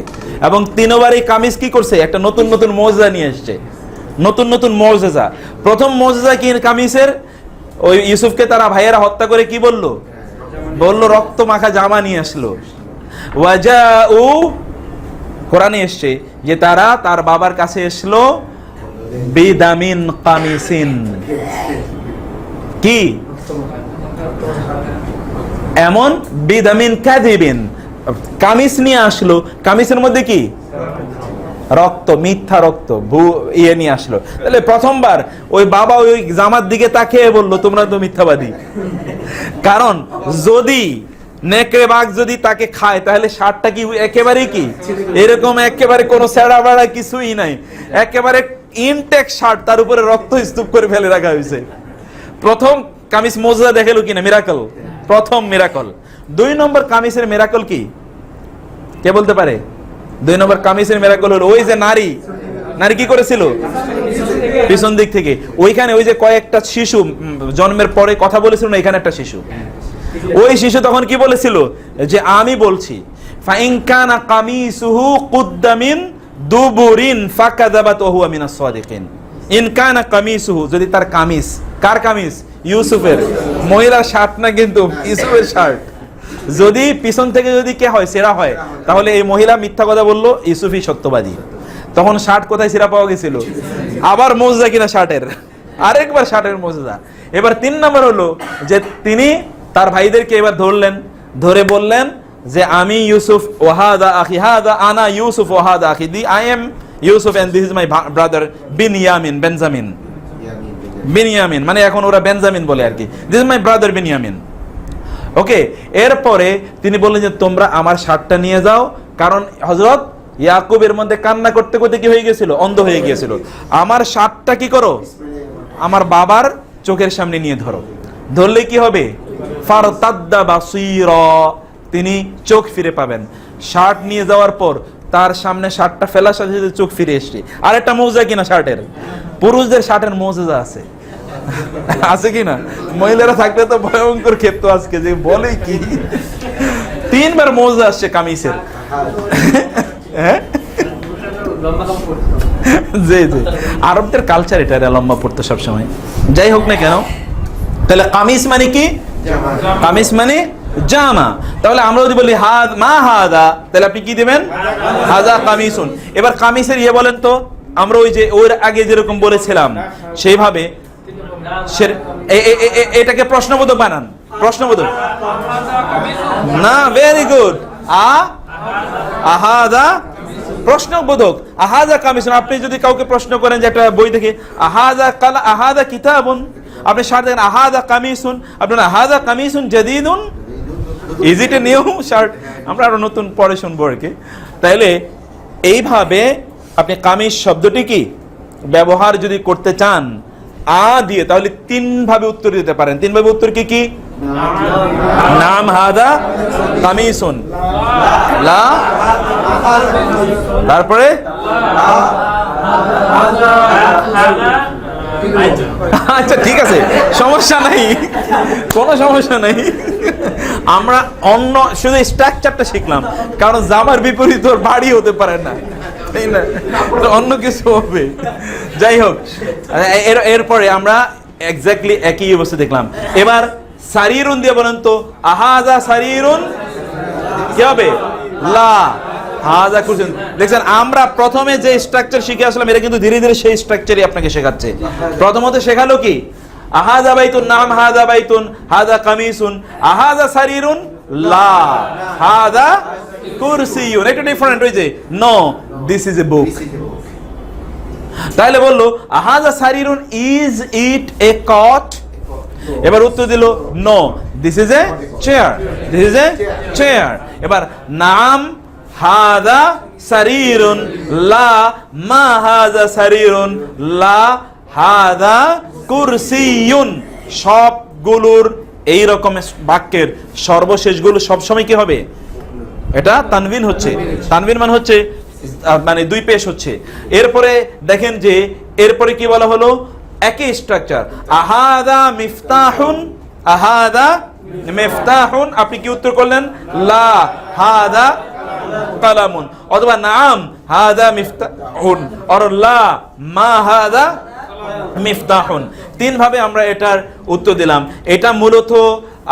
এবং 3 বারই কামিজ কি করছে? একটা নতুন নতুন মুজিজা নিয়ে এসেছে, নতুন নতুন মুজিজা। প্রথম মুজিজা কি কামিজের? ওই ইউসুফকে তারা ভাইয়েরা হত্যা করে কি বললো? বললো রক্ত মাখা জামা নিয়ে আসলো। ওয়াজাউ, কোরআনে এসছে যে তারা তার বাবার কাছে এসলো বিদামিন কামিসিন, কি এমন বিদামিন কাযিবিন, কামিজ নিয়ে আসলো। কামিজের মধ্যে কি? রক্ত, মিথ্যা রক্ত, ইয়ে নিয়ে আসলো। তাহলে প্রথমবার ওই বাবা ওই জামার দিকে তাকিয়ে বললো তোমরা তো মিথ্যাবাদী। কারণ যদি নেকড়ে বাঘ যদি তাকে খায় তাহলে শার্টটা কি একেবারে কি এরকম একেবারে কোনো ছেঁড়া বাড়া কিছুই নাই, একেবারে ইনটেক শার্ট, তার উপরে রক্ত স্তূপ করে ফেলে রাখা হয়েছে। প্রথম কামিজ মোজা দেখালো কিনা? মিরাকল, প্রথম মিরাকল। 2 নম্বর কামিজের মিরাকল কি? কে বলতে পারে? 2 নম্বর কামিজের মিরাকল হলো ওই যে নারী কি করেছিল? পিছন দিক থেকে ওইখানে ওই যে কয়েকটা শিশু জন্মের পরে কথা বলেছিল না, এখানে একটা শিশু, ওই শিশু তখন কি বলেছিল? যে আমি বলছি ফাইন কানা কামিসুহু কুদ্দা মিন দুবুরিন ফাকাযাবাত ওয়া হুয়া মিনাস সাদিকিন। ইন কানা কামিসুহু, যদি তার কামিজ, কার কামিজ? ইউসুফের। মহিলার শার্ট না কিন্তু, ইউসুফের শার্ট। যদি পিছন থেকে যদি কে হয়, সেরা হয়, তাহলে এই মহিলা মিথ্যা কথা বললো, ইউসুফই সত্যবাদী। তখন শার্ট কোথায় সেরা পাওয়া গেছিল? আবার মুজজা কিনা শার্টের, আরেকবার শার্টের মুজজা। এবার 3 নম্বর হলো যে তিনি তার ভাইদেরকে এবার ধরলেন, ধরে বললেন যে আমি ইউসুফ ওয়াহাদা আখি, হাদা আনা ইউসুফ ওয়াহাদা আখি, the I am Yusuf and this is my brother Binyamin, Binyamin মানে এখন ওরা বেনজামিন বলে আর কি, this is my brother Binyamin. Okay, এরপরে তিনি বললেন যে তোমরা আমার শার্টটা নিয়ে যাও, কারণ হযরত ইয়াকুবের মধ্যে কান্না করতে করতে কি হয়ে গিয়েছিল, অন্ধ হয়ে গিয়েছিল। আমার শার্টটা কি করো, আমার বাবার চোখের সামনে নিয়ে ধরো, ধরলে কি হবে, ফারতাদ্দা বাসীরা, তিনি চোখ ফিরে পাবেন। শার্ট নিয়ে যাওয়ার পর তার সামনে শার্টটা ফেলার সাথে সাথে চোখ ফিরে এসছে। আর একটা মৌজা কিনা শার্টের, পুরুষদের শার্টের মৌজা আছে, আছে কিনা? মহিলারা থাকলে তো ভয়ঙ্কর ক্ষেত্র আজকে, যে বলে কি 3 বার মৌজা আসছে কামিজের। হ্যাঁ, জি জি, আরবদের কালচার এটা, লম্বা পড়তো সবসময়। যাই হোক না কেন, তাহলে কামিজ মানে কি, কামিজ মানে জামা। তাহলে আমরা যদি বলি হাদ মা হাদা, তাহলে আপনি কি দিবেন, হাদা কামিসুন। এবার কামিজের ইয়ে বলেন তো, আমরা ওই যে ওর আগে যেরকম বলেছিলাম সেইভাবে এটাকে প্রশ্নবোধক বানান, প্রশ্নবোধক না, ভেরি গুড, আহাদা প্রশ্নবোধক, আহাদা কামিসুন। আপনি যদি কাউকে প্রশ্ন করেন যে একটা বই দেখে আহাদা কালা, আহাদা কিতাবুন, আপনি শার্ট দেখেন আহাদা কামিসুন, আপনার আহাদা কামিসুন জাদিদুন, is it a new shirt? আমরা আরো নতুন পরে শুনবো আর কি। তাইলে এইভাবে আপনি কামিজ শব্দটি কি ব্যবহার যদি করতে চান দিয়ে, তাহলে 3 ভাবে উত্তর দিতে পারেন। 3 ভাবে উত্তর কি কি? নাম হাদা কামিসুন, লা, তারপরে আচ্ছা ঠিক আছে, সমস্যা নাই, কোনো সমস্যা নাই। আমরা অন্য শুধু স্ট্রাকচারটা শিখলাম, কারণ জামার বিপরীত ওর বাড়ি হতে পারে না, তাই না, অন্য কিছু হবে। যাই হোক, এরপরে আমরা এক্স্যাক্টলি একই অবস্থা দেখলাম। এবার সারিরুন দিয়ে বলেন তো, আহাজা সারিরুন কি হবে, লা, হাজা কুরসিয়ুন। দেখছেন, আমরা প্রথমে যে স্ট্রাকচার শিখে আসলাম, এটা কিন্তু ধীরে ধীরে সেই স্ট্রাকচারই আপনাকে শেখাচ্ছে। প্রথমত শেখালো কি, আহাজা বাইতুন, নাম হাজা বাইতুন, হাজা কামিসুন, আহাজা সারিরুন, লা, হাজা কুরসিয়ুন। এটা ডিফারেন্ট হয়েছে, নো দিস ইজ এ বুক। তাহলে বললো আহাজা সারিরুন, ইজ ইট এ কট? এবার উত্তর দিল no, this is a chair, this is a chair. এবার নাম হাদা সারিরুন, লা, মা হাদা সারিরুন, লা, হাদা কুরসিয়ুন। সবগুলোর এই রকম বাক্যের সর্বশেষগুলো সবসময় কি হবে, এটা তানবিন হচ্ছে। তানবিন মানে হচ্ছে মানে 2 পেশ হচ্ছে। এরপরে দেখেন যে এরপরে কি বলা হলো, একই স্ট্রাকচার, আহাদা মিফতাহুন, আহাদা মিফতাহুন। আপনি কি উত্তর করলেন, লা, হাদা কালামুন, অথবা নাম হাদা মিফতাহুন, আর লা, মা হাদা মিফতাহুন। 3 ভাবে আমরা এটার উত্তর দিলাম। এটা মূলত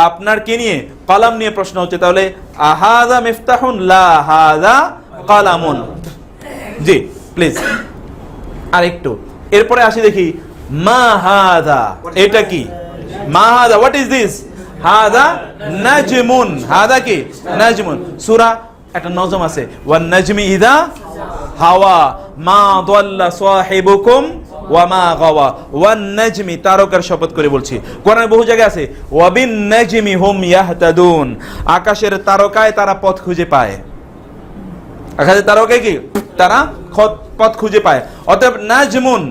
আপনার কি নিয়ে, কলম নিয়ে প্রশ্ন হচ্ছে। তাহলে আহাদা মিফতাহুন, লা, হাদা কালামুন। জি প্লিজ আরেকটু এরপরে আসি, দেখি মা হাদা, এটা কি, মা হাদা, হোয়াট ইজ দিস? হাদা নাজমুন, হাদা কি, নাজমুন। সূরা একটা নজম আছে, ওয়ান নাজমি ইযা হাওয়া, মা দাল্লা সাহিবুকুম ওয়া মা গাওয়া, ওয়ান নাজমি, তারকার শপথ করে বলছি। কোরআনে বহু জায়গায় আছে, ওয়াবিন নাজমি হুম ইয়াহতাদুন, আকাশের তারকায় তারা পথ খুঁজে পায়। আকাশের তারকায় কি, তারা পথ খুঁজে পায়। অতএব নাজমুন,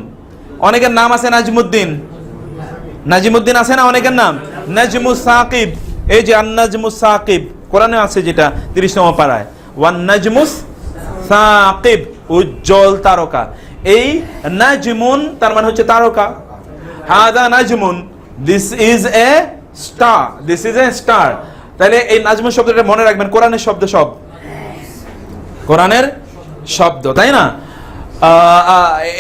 অনেকের নাম আছে নাজমুদ্দিন, নাজিমুদ্দিন আছে না অনেকের নাম, নাজমুস সাকিব, এই যে আন-নাজমুস সাকিব কোরআনে আছে, যেটা 30তম পারায়, ওয়ান নাজমুস সাকিব, উজ্জ্বল তারকা। এই নাজমুন তার মানে হচ্ছে তারকা, হাদা নাজমুন, this is a star, this is a star. তাহলে এই নাজমুন শব্দটা মনে রাখবেন, কোরআনের শব্দ, সব কোরআনের শব্দ, তাই না?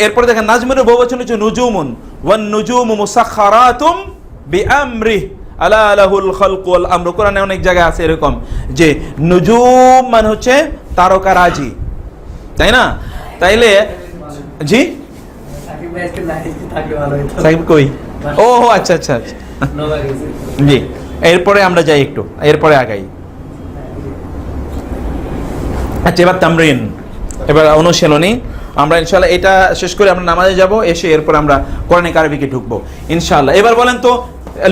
এরপরে দেখেন নাজমের বহুবচন হচ্ছে নুজুমুন, ওয়ান নুজুমু মুসাখখারাতুম বিআমরিহি আলা লাহুল খালকু ওয়াল আমরু। কোরআনে অনেক জায়গায় আছে এরকম যে নুজুম মানে হচ্ছে তারকারাজি, তাই না? তাইলে জি সাকিব কই, ও আচ্ছা আচ্ছা আচ্ছা, জি। এরপরে আমরা যাই একটু, এরপরে আগাই। আচ্ছা, এবার তামরিন, এবার অনুশীলনী। আমরা ইনশাআল্লাহ এটা শেষ করে আমরা নামাজে যাব, এসে এরপর আমরা কোরআনিক আরবিকে ঢুকবো ইনশাআল্লাহ। এবার বলেন তো,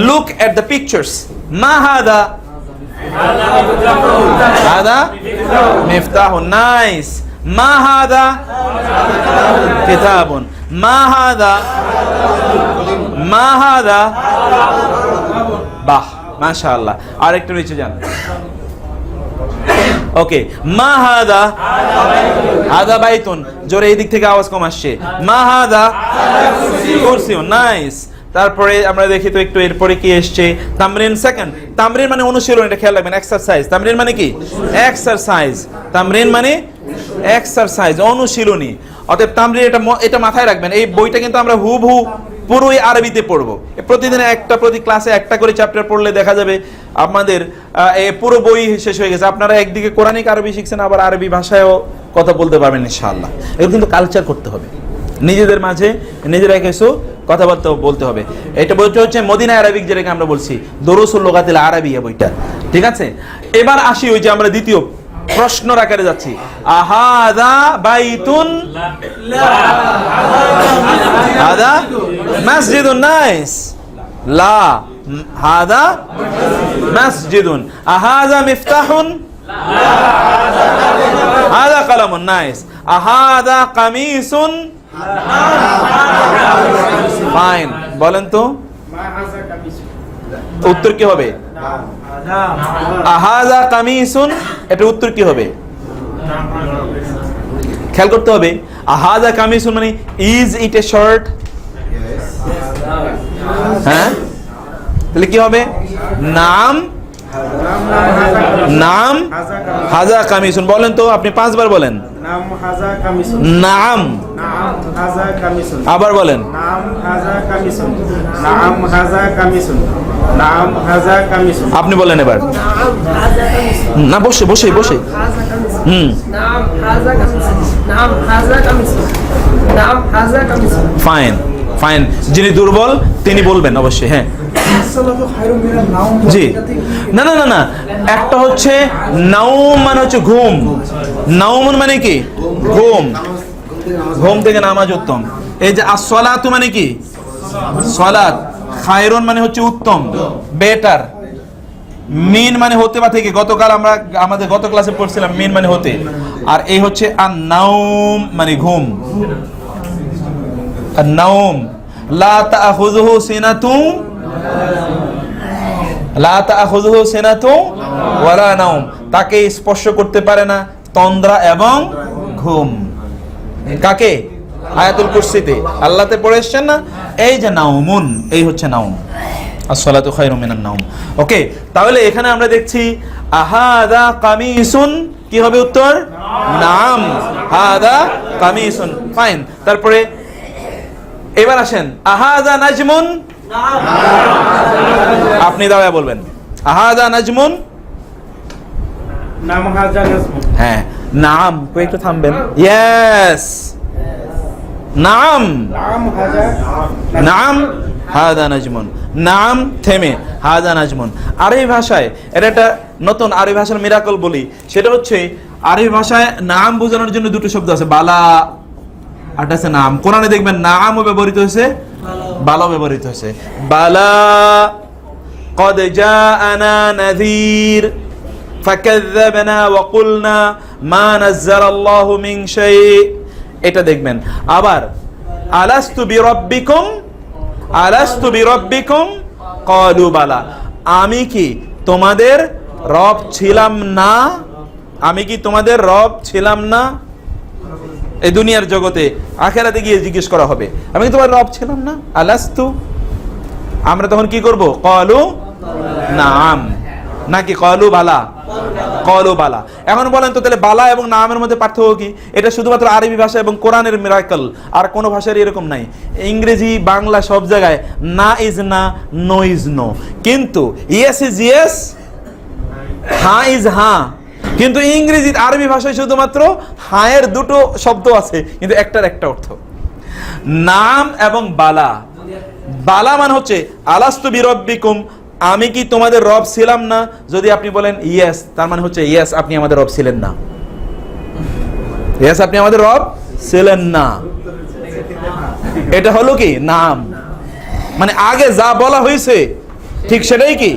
লুক এট দ্য পিকচার্স। মা হাদা? হাদা মিফতাহুন, নাইস। মা হাদা? কিতাবুন। মা হাদা? মা হাদা? বাহ, মাশাআল্লাহ। আরেকটু নিচে যান। ওকে, মা হাদা? হাদা বাইতুন। জোরে এই দিক থেকে আওয়াজ কম আসছে। মা হাদা? কুরসিউন, নাইস। তারপরে আমরা দেখি তো একটু এরপরে কি এসছে, তামরিন সেকেন্ড। তামরিন মানে অনুশীলন, এটা খেয়াল রাখবেন, এক্সারসাইজ। তামরিন মানে কি? এক্সারসাইজ। তামরিন মানে এক্সারসাইজ, অনুশীলনী। অতএব তামরিন, এটা মাথায় রাখবেন। এই বইটা কিন্তু আমরা হুবহু পুরোই আরবিতে পড়বো। প্রতিদিন প্রতি ক্লাসে একটা করে চ্যাপ্টার পড়লে দেখা যাবে আমাদের পুরো বই শেষ হয়ে গেছে। আপনারা একদিকে কোরআনিক আরবি শিখছেন, আবার আরবি ভাষায়ও কথা বলতে পারবেন ইনশাআল্লাহ। এগুলো কিন্তু কালচার করতে হবে, নিজেদের মাঝে নিজেরা কিছু কথাবার্তা বলতে হবে। এটা বইটা হচ্ছে মদিনা আরবিক, যেটাকে আমরা বলছি দরুসুল লুগাতিল আরাবিয়া বইটা, ঠিক আছে। এবার আসি ওই যে আমরা দ্বিতীয় প্রশ্নর আকারে যাচ্ছি। আহাদা বাইতুন? হাদা মসজিদুন, নাইস। লা, হাদা মসজিদুন। আহাদা মিফতাহুন? হাদা কলামুন, নাইস। আহাদা কামিসুন? ফাইন। বলেন তো উত্তর কি হবে? আহাদা কামিসুন, এটা উত্তর কি হবে? খেয়াল করতে হবে। আহাদা কামিসুন মানে ইজ ইট এ শার্ট? হ্যাঁ, তাহলে কি হবে? নাম, নাম হাজা কামিসুন। বলেন তো, আপনি 5 বার বলেন। নাম হাজা কামিসুন। নাম, নাম হাজা কামিসুন। আবার বলেন। নাম হাজা কামিসুন। নাম হাজা কামিসুন। নাম হাজা কামিসুন। আপনি বলেন এবার। না, বসে বসে বসে। Fine fine. যিনি দুর্বল তিনি বলবেন অবশ্যই। হ্যাঁ, আসসালাতু খায়রুম মিনান নাওম। জি। না না না না, একটা হচ্ছে নাউম মানে হচ্ছে ঘুম। নাউম মানে কি? ঘুম। ঘুম থেকে নামাজ উত্তম। এই যে আসসালাতু মানে কি? সালাত। খায়রুন মানে হচ্ছে উত্তম, বেটার। মিন মানে হতে বা থেকে, গতকাল আমরা আমাদের গত ক্লাসে পড়ছিলাম মিন মানে হতে। আর এই হচ্ছে আন নাউম মানে ঘুম। আন নাউম লা তাখুযুহু সিনাতুন, লা তাখুযুহু সিনাতুন ওয়ালা নাউম, তাকে স্পর্শ করতে পারে না তন্দ্রা এবং ঘুম। কাকে? আয়াতুল কুরসিতে আল্লাহতে পড়ে এসেছেন না, এই যে নাউমুন, এই হচ্ছে নাউম। আসসালাতু খায়রুম মিনান নাউম। ওকে, তাহলে এখানে আমরা দেখছি আহাদা কামিসুন, কি হবে উত্তর? নাম, হাদা কামিসুন। ফাইন। তারপরে এবার আসেন, আহাদা নাজমুন? আপনি দাঁড়ায় বলবেন আহাদা নাজমুন। নাম হাজা নাজমুন। হ্যাঁ, নাম। একটু থামবেন। ইয়েস, নাম। নাম হাজা নাম হাদা নাজমুন। নাম থেমে হাদা নাজমুন। আরবি ভাষায় এটা একটা নতুন আরবি ভাষার মিরাকল বলি, সেটা হচ্ছে আরবি ভাষায় নাম বোঝানোর জন্য দুটো শব্দ আছে, বালা আর আছে নাম। কোরআনে দেখবেন নামও ব্যবহৃত হয়েছে, বালাও ব্যবহৃত হয়েছে। বালা قد جاءنا نذير فكذبنا وقلنا ما نزل الله من شيء, এটা দেখবেন। আবার আলাস্তু বিরব্বিকুম, আলাস্তু বিরব্বিকুম ক্বালু বালা, আমি কি তোমাদের রব ছিলাম না? আমি কি তোমাদের রব ছিলাম না? এই দুনিয়ার জগতে, আখিরাতে গিয়ে জিজ্ঞেস করা হবে, আমি কি তোমার রব ছিলাম না? আলাস্তু, আমরা তখন কি করব? ক্বালু নাম, নাকি ক্বালু বালা? ক্বালু বালা। এখন বলেন তো, তাহলে বালা এবং নামের মধ্যে পার্থক্য কি? এটা শুধুমাত্র আরবি ভাষা এবং কোরআনের মিরাকল, আর কোনো ভাষার এরকম নাই। ইংরেজি, বাংলা সব জায়গায় না ইজ না, নো ইজ নো, কিন্তু ইয়েস ইজ ইয়েস, হ্যাঁ ইজ হ্যাঁ। কিন্তু ইংরেজি, আরবি ভাষায় শুধুমাত্র হায়ের দুটো শব্দ আছে, কিন্তু একটার একটা অর্থ। নাম এবং বালা। বালা মানে হচ্ছে আলাস্তু বিরব্বিকুম, আমি কি তোমাদের রব ছিলাম না? যদি আপনি বলেন ইয়েস, তার মানে হচ্ছে ইয়েস, আপনি আমাদের রব ছিলেন না। ইয়েস আপনি আমাদের রব ছিলেন না, এটা হলো কি নাম, মানে আগে যা বলা হয়েছে ঠিক সেটাই কি,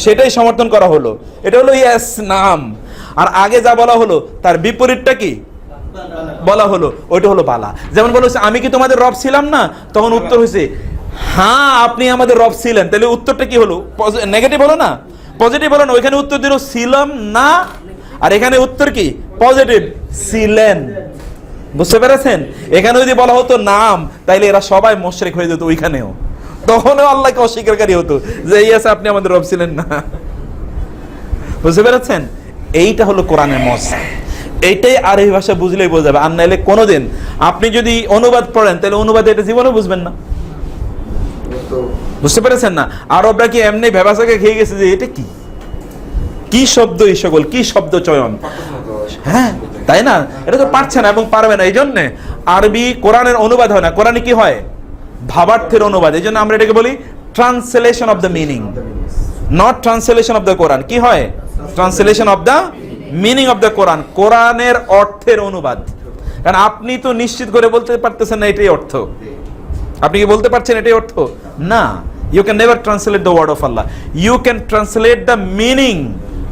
সেটাই সমর্থন করা হলো, এটা হলো ইয়েস নাম। আর আগে যা বলা হলো তার বিপরীতটা কি বলা হলো, ওইটা হলো বালা। যেমন বলেছে আমি কি তোমাদের রব ছিলাম না, তখন উত্তর হয়েছে হ্যাঁ আপনি আমাদের রব ছিলেন, তাহলে উত্তরটা কি হলো, নেগেটিভ হলো না, পজিটিভ হলো না। ওইখানে উত্তর দিল ছিলাম না, আর এখানে উত্তর কি পজিটিভ, ছিলেন। বুঝতে পেরেছেন? এখানে যদি বলা হতো নাম, তাইলে এরা সবাই মুশরিক হয়ে যেত ওইখানেও, তখনও আল্লাহকে অস্বীকারী হতো যে এই আছে আপনি আমাদের রব ছিলেন না। বুঝতে পেরেছেন? এইটা হলো কোরআনের মজা। এইটাই আরবি ভাষা বুঝলেই বোঝা যাবে। আর নাইলে কোনোদিন আপনি যদি অনুবাদ পড়েন তাহলে অনুবাদ এটা জীবনে বুঝবেন না। বুঝতে পেরেছেন না? আরবরা কি এমনি ভেবাসাকে খেয়ে গেছে যে এটা কি কি শব্দ, এই সকল কি শব্দ চয়ন, হ্যাঁ তাই না? এটা তো পারছে না এবং পারবে না। এই জন্য আরবি কোরআনের অনুবাদ হয় না, কোরআনে কি হয় ভাবার্থের অনুবাদ। এই জন্য আমরা এটাকে বলি translation of the meaning, not translation of the Quran. কি হয়? Translation of the meaning of the Quran, কোরআনের অর্থের অনুবাদ। কারণ আপনি তো নিশ্চিত করে বলতে পারতেছেন না এটাই অর্থ। আপনি কি বলতে পারছেন এটাই অর্থ? না। You can never translate the word of Allah. You can translate the meaning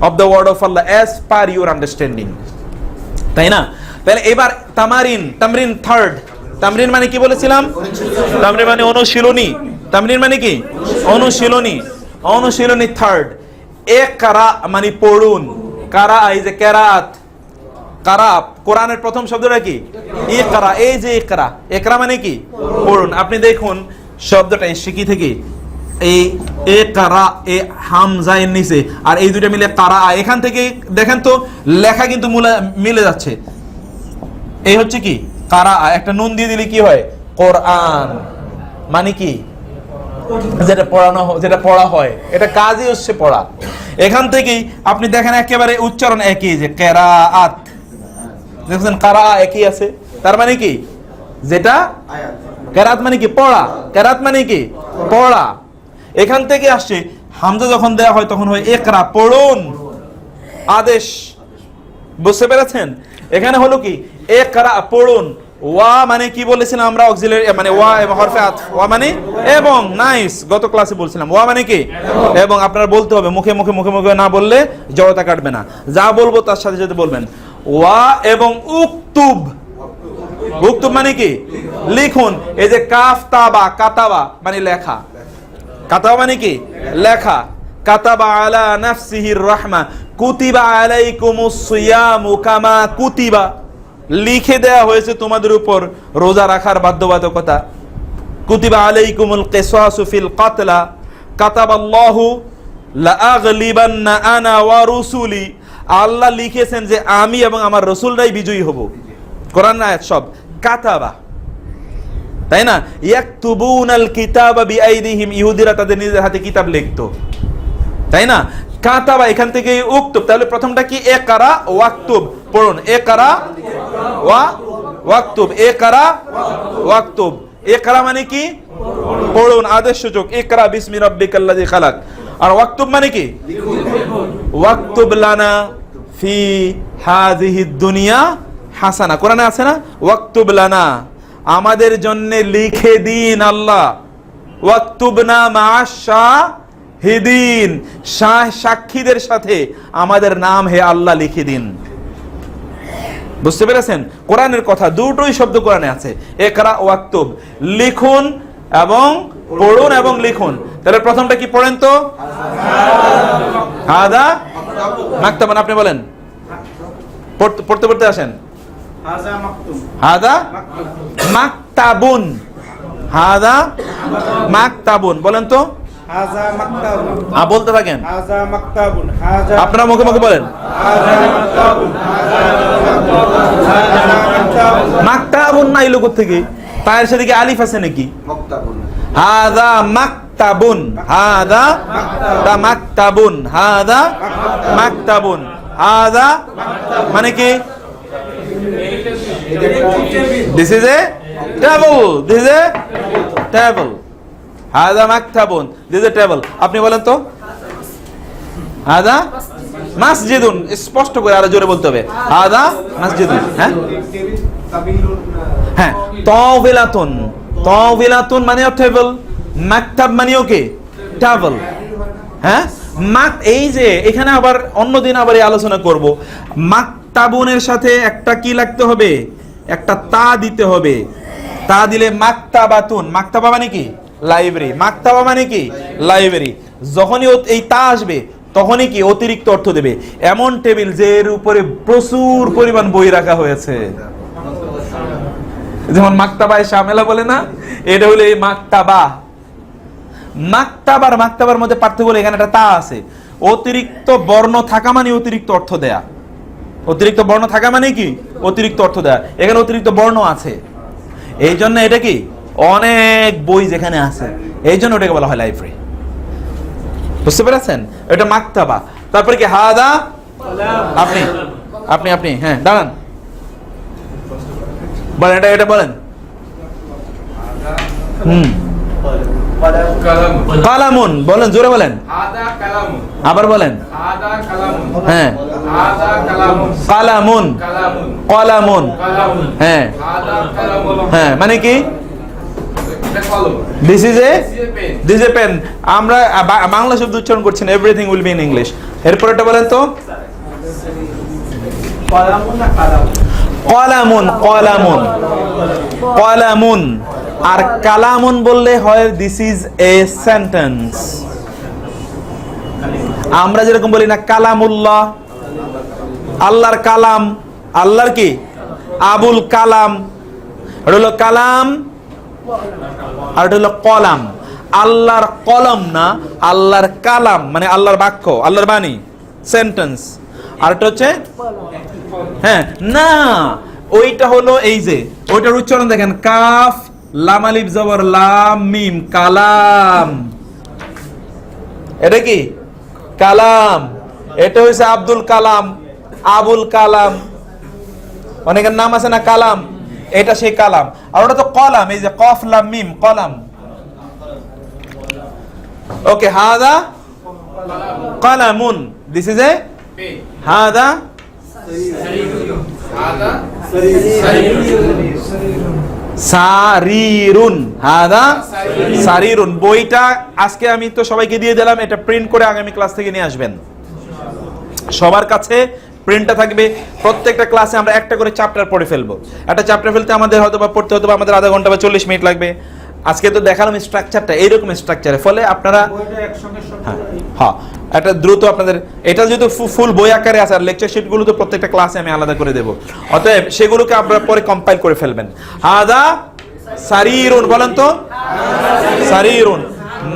of the word of Allah as per your understanding. তাই না? তাহলে এবার তামরিন থার্ড। তামরিন মানে কি বলেছিলাম? তামরিন মানে অনুশীলনী। তামরিন মানে কি? অনুশীলনী। অনুশীলনী থার্ড। ইকরা মানে পড়ুন। কারা এই যে কেরাত, কারা কোরআনের প্রথম শব্দটা কি? ইকরা। এই যে ইকরা, ইকরা মানে কি? পড়ুন। আপনি দেখুন শব্দটা এসে কি থেকে, এই ইকরা, এ হামজা এর নিচে আর এই দুইটা মিলে কারা। এখান থেকে দেখেন তো লেখা কিন্তু মিলে যাচ্ছে। এই হচ্ছে কি কারা, একটা নুন দিয়ে দিলে কি হয়? কোরআন মানে কি? যেটা পড়ানো, যেটা পড়া হয়, এটা কাজই হচ্ছে পড়া। এখান থেকেই আপনি দেখেন একেবারে উচ্চারণ একই, যে কেরাআত, দেখছেন কারা একই আছে। তার মানে কি? যেটা কেরাত মানে কি? পড়া। কেরাত মানে কি? পড়া। এখান থেকে আসছে হামজা যখন দেওয়া হয় তখন হয় ইকরা, পড়ুন, আদেশ। বুঝতে পেরেছেন? এখানে হলো কি ইকরা, পড়ুন। ওয়া মানে কি বলেছিলাম আমরা? অক্সিলারি মানে ওয়া এবং হরফে আতফ। ওয়া মানে এবং। নাইস, গত ক্লাসে বলছিলাম ওয়া মানে কি এবং। আপনারা বলতে হবে, মুখে মুখে মুখে মুখে না বললে জড়তা কাটবে না। যা বলবো তার সাথে সাথে বলবেন। ওয়া এবং উকতুব। উকতুব মানে কি? লিখুন। এই যে কাফ তাবা, কাতাবা মানে লেখা। কাতাবা মানে কি? লেখা। কাতাবা আলা নাফসিহির রাহমা কুতিবা আলাইকুমুস সিয়ামু কামা কুতিবা, লিখে দেয়া হয়েছে তোমাদের উপর রোজা রাখার বাধ্যবাধকতা। কুতিবা আলাইকুমুল কিসাসু ফিল কাতলা কাতাবাল্লাহু লাআগলিবান্না আনা ওয়া রুসুলি, আল্লাহ লিখেছেন যে আমি এবং আমার রাসূলরাই বিজয়ী হব। কোরআন আয়াত সব কাতাবা, তাই না? ইয়াকতুবুনাল কিতাবা বিআইদিহিম, ইহুদিরা তাদের নিজের হাতে কিতাব লিখতো, তাই না? কাতাবা এখান থেকে উক্তুব। তাহলে প্রথমটা কি? ইকরা ওয়াকতুব, পড়ুন। ইকরা ওয়াকতুব, ইকরা ওয়াকতুব। ইকরা মানে কি? পড়ুন, আদেশ সূচক। ইকরা বিসমি রাব্বিকাল্লাযী খালাক। আর ওয়াকতুব মানে কি? ওয়াকতুব লানা ফি হাযিহিদ দুনিয়া হাসানা। কোরআনে আছে না? ওয়াকতুব লানা, আমাদের জন্য লিখে দিন আল্লাহ। ওয়াকতুবনা মা'আশ শাহিদিন, সাক্ষীদের সাথে আমাদের নাম হে আল্লাহ লিখে দিন। বুঝতে পেরেছেন? কোরআনের কথা, দুটোই শব্দ কোরআনে আছে। ইকরা ওয়াকতুব, লিখুন এবং পড়ুন এবং লিখুন। তাহলে প্রথমটা কি পড়েন তো? হাদা মাকতাবুন। আপনি বলেন, পড়তে পড়তে আসেন। হাদা মাকতাবুন, হাদা মাকতাবুন। বলেন তো, হাযা মাকতাবুন। বলতে থাকেন। হাযা মাকতাবুন, হাযা। আপনারা মুখে মুখে বলেন। হাযা মাকতাবুন, হাযা মাকতাবুন। মাকতাবুন না এলো কোথা থেকে? তার সাথে কি আলিফ আছে নাকি? মাকতাবুন। হাযা মাকতাবুন, হাযা মাকতাবুন, হাযা মাকতাবুন। হাযা মানে কি? This is a table. This is a table. হাযা মাকতাবুন, this is a table. আপনি বলেন তো, হাযা মাসজিদুন, স্পষ্ট করে আরো জোরে বলতে হবে, হাদা মাসজিদুন। হ্যাঁ হ্যাঁ, তাওবিলাতুন, তাওবিলাতুন মানে টেবিল, মাকতাব মানেও কি টেবিল। হ্যাঁ, এই যে এখানে আবার অন্যদিন আবার এই আলোচনা করব, মাকতাবুনের সাথে একটা কি লাগতে হবে, একটা তা দিতে হবে। তা দিলে মাকতাবাতুন, মাকতাবা মানে কি লাইব্রেরি, মাকতাবা মানে কি লাইব্রেরি। যখনই এই তা আসবে তখনই কি অতিরিক্ত অর্থ দেবে, এমন টেবিল যে এর উপরে প্রচুর পরিমাণ বই রাখা হয়েছে। যেমন মাকতাবায় শামেলা বলে না, এটা হলো এই মাকতাবা। মাকতাবার মাকতাবার মধ্যে পার্থক্য হলো এখানে একটা তা আছে, অতিরিক্ত বর্ণ থাকা মানে অতিরিক্ত অর্থ দেয়া। অতিরিক্ত বর্ণ থাকা মানে কি অতিরিক্ত অর্থ দেয়া, এখানে অতিরিক্ত বর্ণ আছে, এই জন্য এটা কি অনেক বই যেখানে আছে, এই জন্য ওটাকে বলা হয় লাইব্রেরি। বুঝতে পেরেছেন? এটা মাকতাবা। তারপরে কি হাদা, আপনি আপনি আপনি হ্যাঁ দাঁড়ান, বলেন এটা বলেন। কালামুন বলেন, জোরে বলেন, আবার বলেন। হ্যাঁ, কালামুন, কালামুন। হ্যাঁ হ্যাঁ, মানে কি দিস ইজ এ পেন। আমরা বাংলা শব্দ উচ্চারণ করছি না, everything will be in English. এরপর এটা বলেন তো, কলামুন, কলামুন, কলামুন। আর কালামুন বললে হয় দিস ইজ এ সেন্টেন্স। আমরা যেরকম বলি না কালামুল্লাহ, আল্লাহর কালাম, আল্লাহর কি আবুল কালাম, এটা হলো কালাম আর এটা হলো কলাম। আল্লাহর কলম না, আল্লাহর কালাম মানে আল্লাহর বাক্য, আল্লাহর বাণী, সেন্টেন্স। আর এটা হচ্ছে হ্যাঁ না, ওইটা হলো এই যে ওইটার উচ্চারণ দেখেন, কাফ লাম আলিফ জবর লাম মিম, কালাম। এটা কি কালাম, এটা হইছে আব্দুল কালাম, আবুল কালাম, অনেকের নাম আছে না কালাম, এটা সেই কালাম। আর ওটা তো কলাম, এই যে কফ লাম মিম, কলাম। ওকে, হাদা কালামুন, দিস ইজ এ হাদা সারিরুন, হাদা সারিরুন। বইটা আজকে আমি তো সবাইকে দিয়ে দিলাম, এটা প্রিন্ট করে আগামী ক্লাস থেকে নিয়ে আসবেন। সবার কাছে প্রিন্টটা থাকবে। প্রত্যেকটা ক্লাসে আমরা একটা করে চ্যাপ্টার পড়ে ফেলবো। একটা চ্যাপ্টার ফেলতে আমাদের হয়তো বা পড়তে হতো বা আমাদের আধা ঘন্টা বা 40 মিনিট লাগবে। আজকে তো দেখালাম স্ট্রাকচারটা, এইরকম স্ট্রাকচারে, ফলে আপনারা হ্যাঁ একটা দ্রুত আপনাদের এটা যেহেতু ফুল বই আকারে আছে, আর লেকচার শিটগুলো তো প্রত্যেকটা ক্লাসে আমি আলাদা করে দেবো, অতএব সেগুলোকে আপনারা পরে কম্পাইল করে ফেলবেন। হাদা সারিরুন, বলেন তো সারিরুন।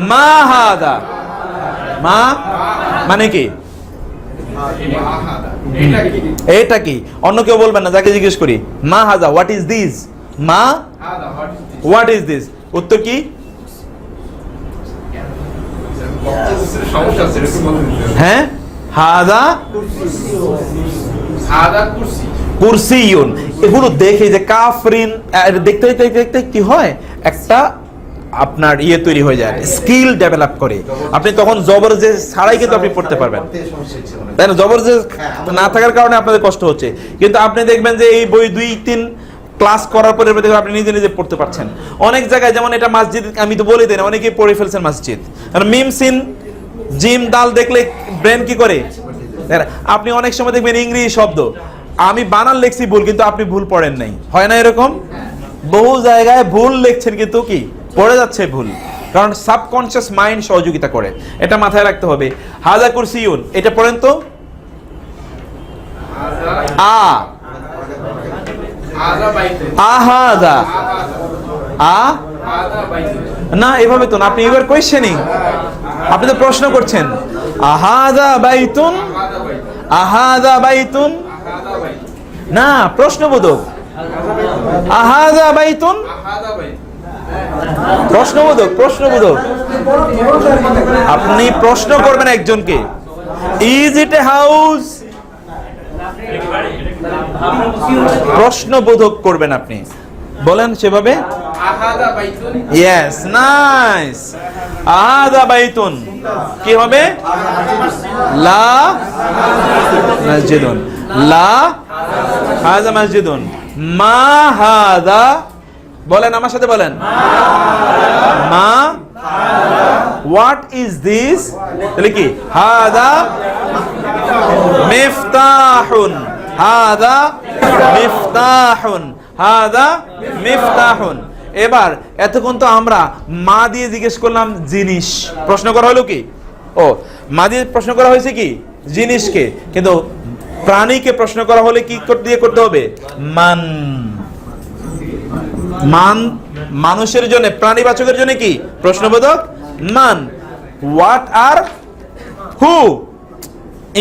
মা হাদা, মা মানে কি এটা কি, অন্য কেউ বলবেন না, যাকে জিজ্ঞেস করি মা হাদা হোয়াট ইজ দিস, মা হোয়াট ইজ দিস, উত্তর কি হ্যাঁ হাদা কুরসিয়ুন। এগুলো দেখে যে কাফরিন দেখতে দেখতে দেখতে কি হয়, একটা আপনার ইয়ে তৈরি হয়ে যায়, স্কিল ডেভেলপ করে। আপনি তখন জবর যে ছাড়াই কিন্তু আপনি পড়তে পারবেন, তাই না? জবর যে না থাকার কারণে আপনাদের কষ্ট হচ্ছে, কিন্তু আপনি দেখবেন যে এই বই 2-3 ক্লাস করার পরে আপনি নিজে নিজে পড়তে পারছেন। অনেক জায়গায় যেমন এটা মসজিদ, আমি তো বলে দিই না, অনেকেই পড়ে ফেলছেন মসজিদ। মিম সিন জিম দাল দেখলে ব্রেন কি করে, আপনি অনেক সময় দেখবেন ইংরেজি শব্দ আমি বানান লিখছি ভুল, কিন্তু আপনি ভুল পড়েন নাই, হয় না এরকম? বহু জায়গায় ভুল লিখছেন কিন্তু কি পড়ে যাচ্ছে ভুল, কারণ সাবকনশিয়াস মাইন্ড সহযোগিতা করে। এটা মাথায় রাখতে হবে। হাজা কুরসিয়ুন, এটা পড়েন তো, আহাদা না, এভাবে তো না, আপনি এবার কোয়েশ্চেনিং, আপনি তো প্রশ্ন করছেন। আহাদা বাইতুন, আহাদা বাইতুন না, প্রশ্নবোধক। আহাদা বাইতুন প্রশ্নবোধক, প্রশ্নবোধক। আপনি প্রশ্ন করবেন একজনকে, ইজ ইট এ হাউস, প্রশ্নবোধক করবেন আপনি, বলেন সেভাবে। Yes, nice. হাযা বাইতুন, কি হবে? লা মসজিদুন, লা হাযা মসজিদুন, মা হাযা, বলেন আমার সাথে বলেন, মা, হোয়াট ইজ দিস, তাহলে কি? হাযা মিফতাহুন, হাযা মিফতাহুন, হাযা মিফতাহুন। এবার এতক্ষণ তো আমরা মা দিয়ে জিজ্ঞেস করলাম জিনিস, প্রশ্ন করা হলো কি? ও, মা দিয়ে প্রশ্ন করা হয়েছে কি? জিনিসকে। কিন্তু প্রাণীকে প্রশ্ন করা হলে কি দিয়ে করতে হবে? মান। মান মানুষের জন্য, প্রাণীবাচকের জন্য কি প্রশ্নবোধক? মান। হোয়াট আর হু।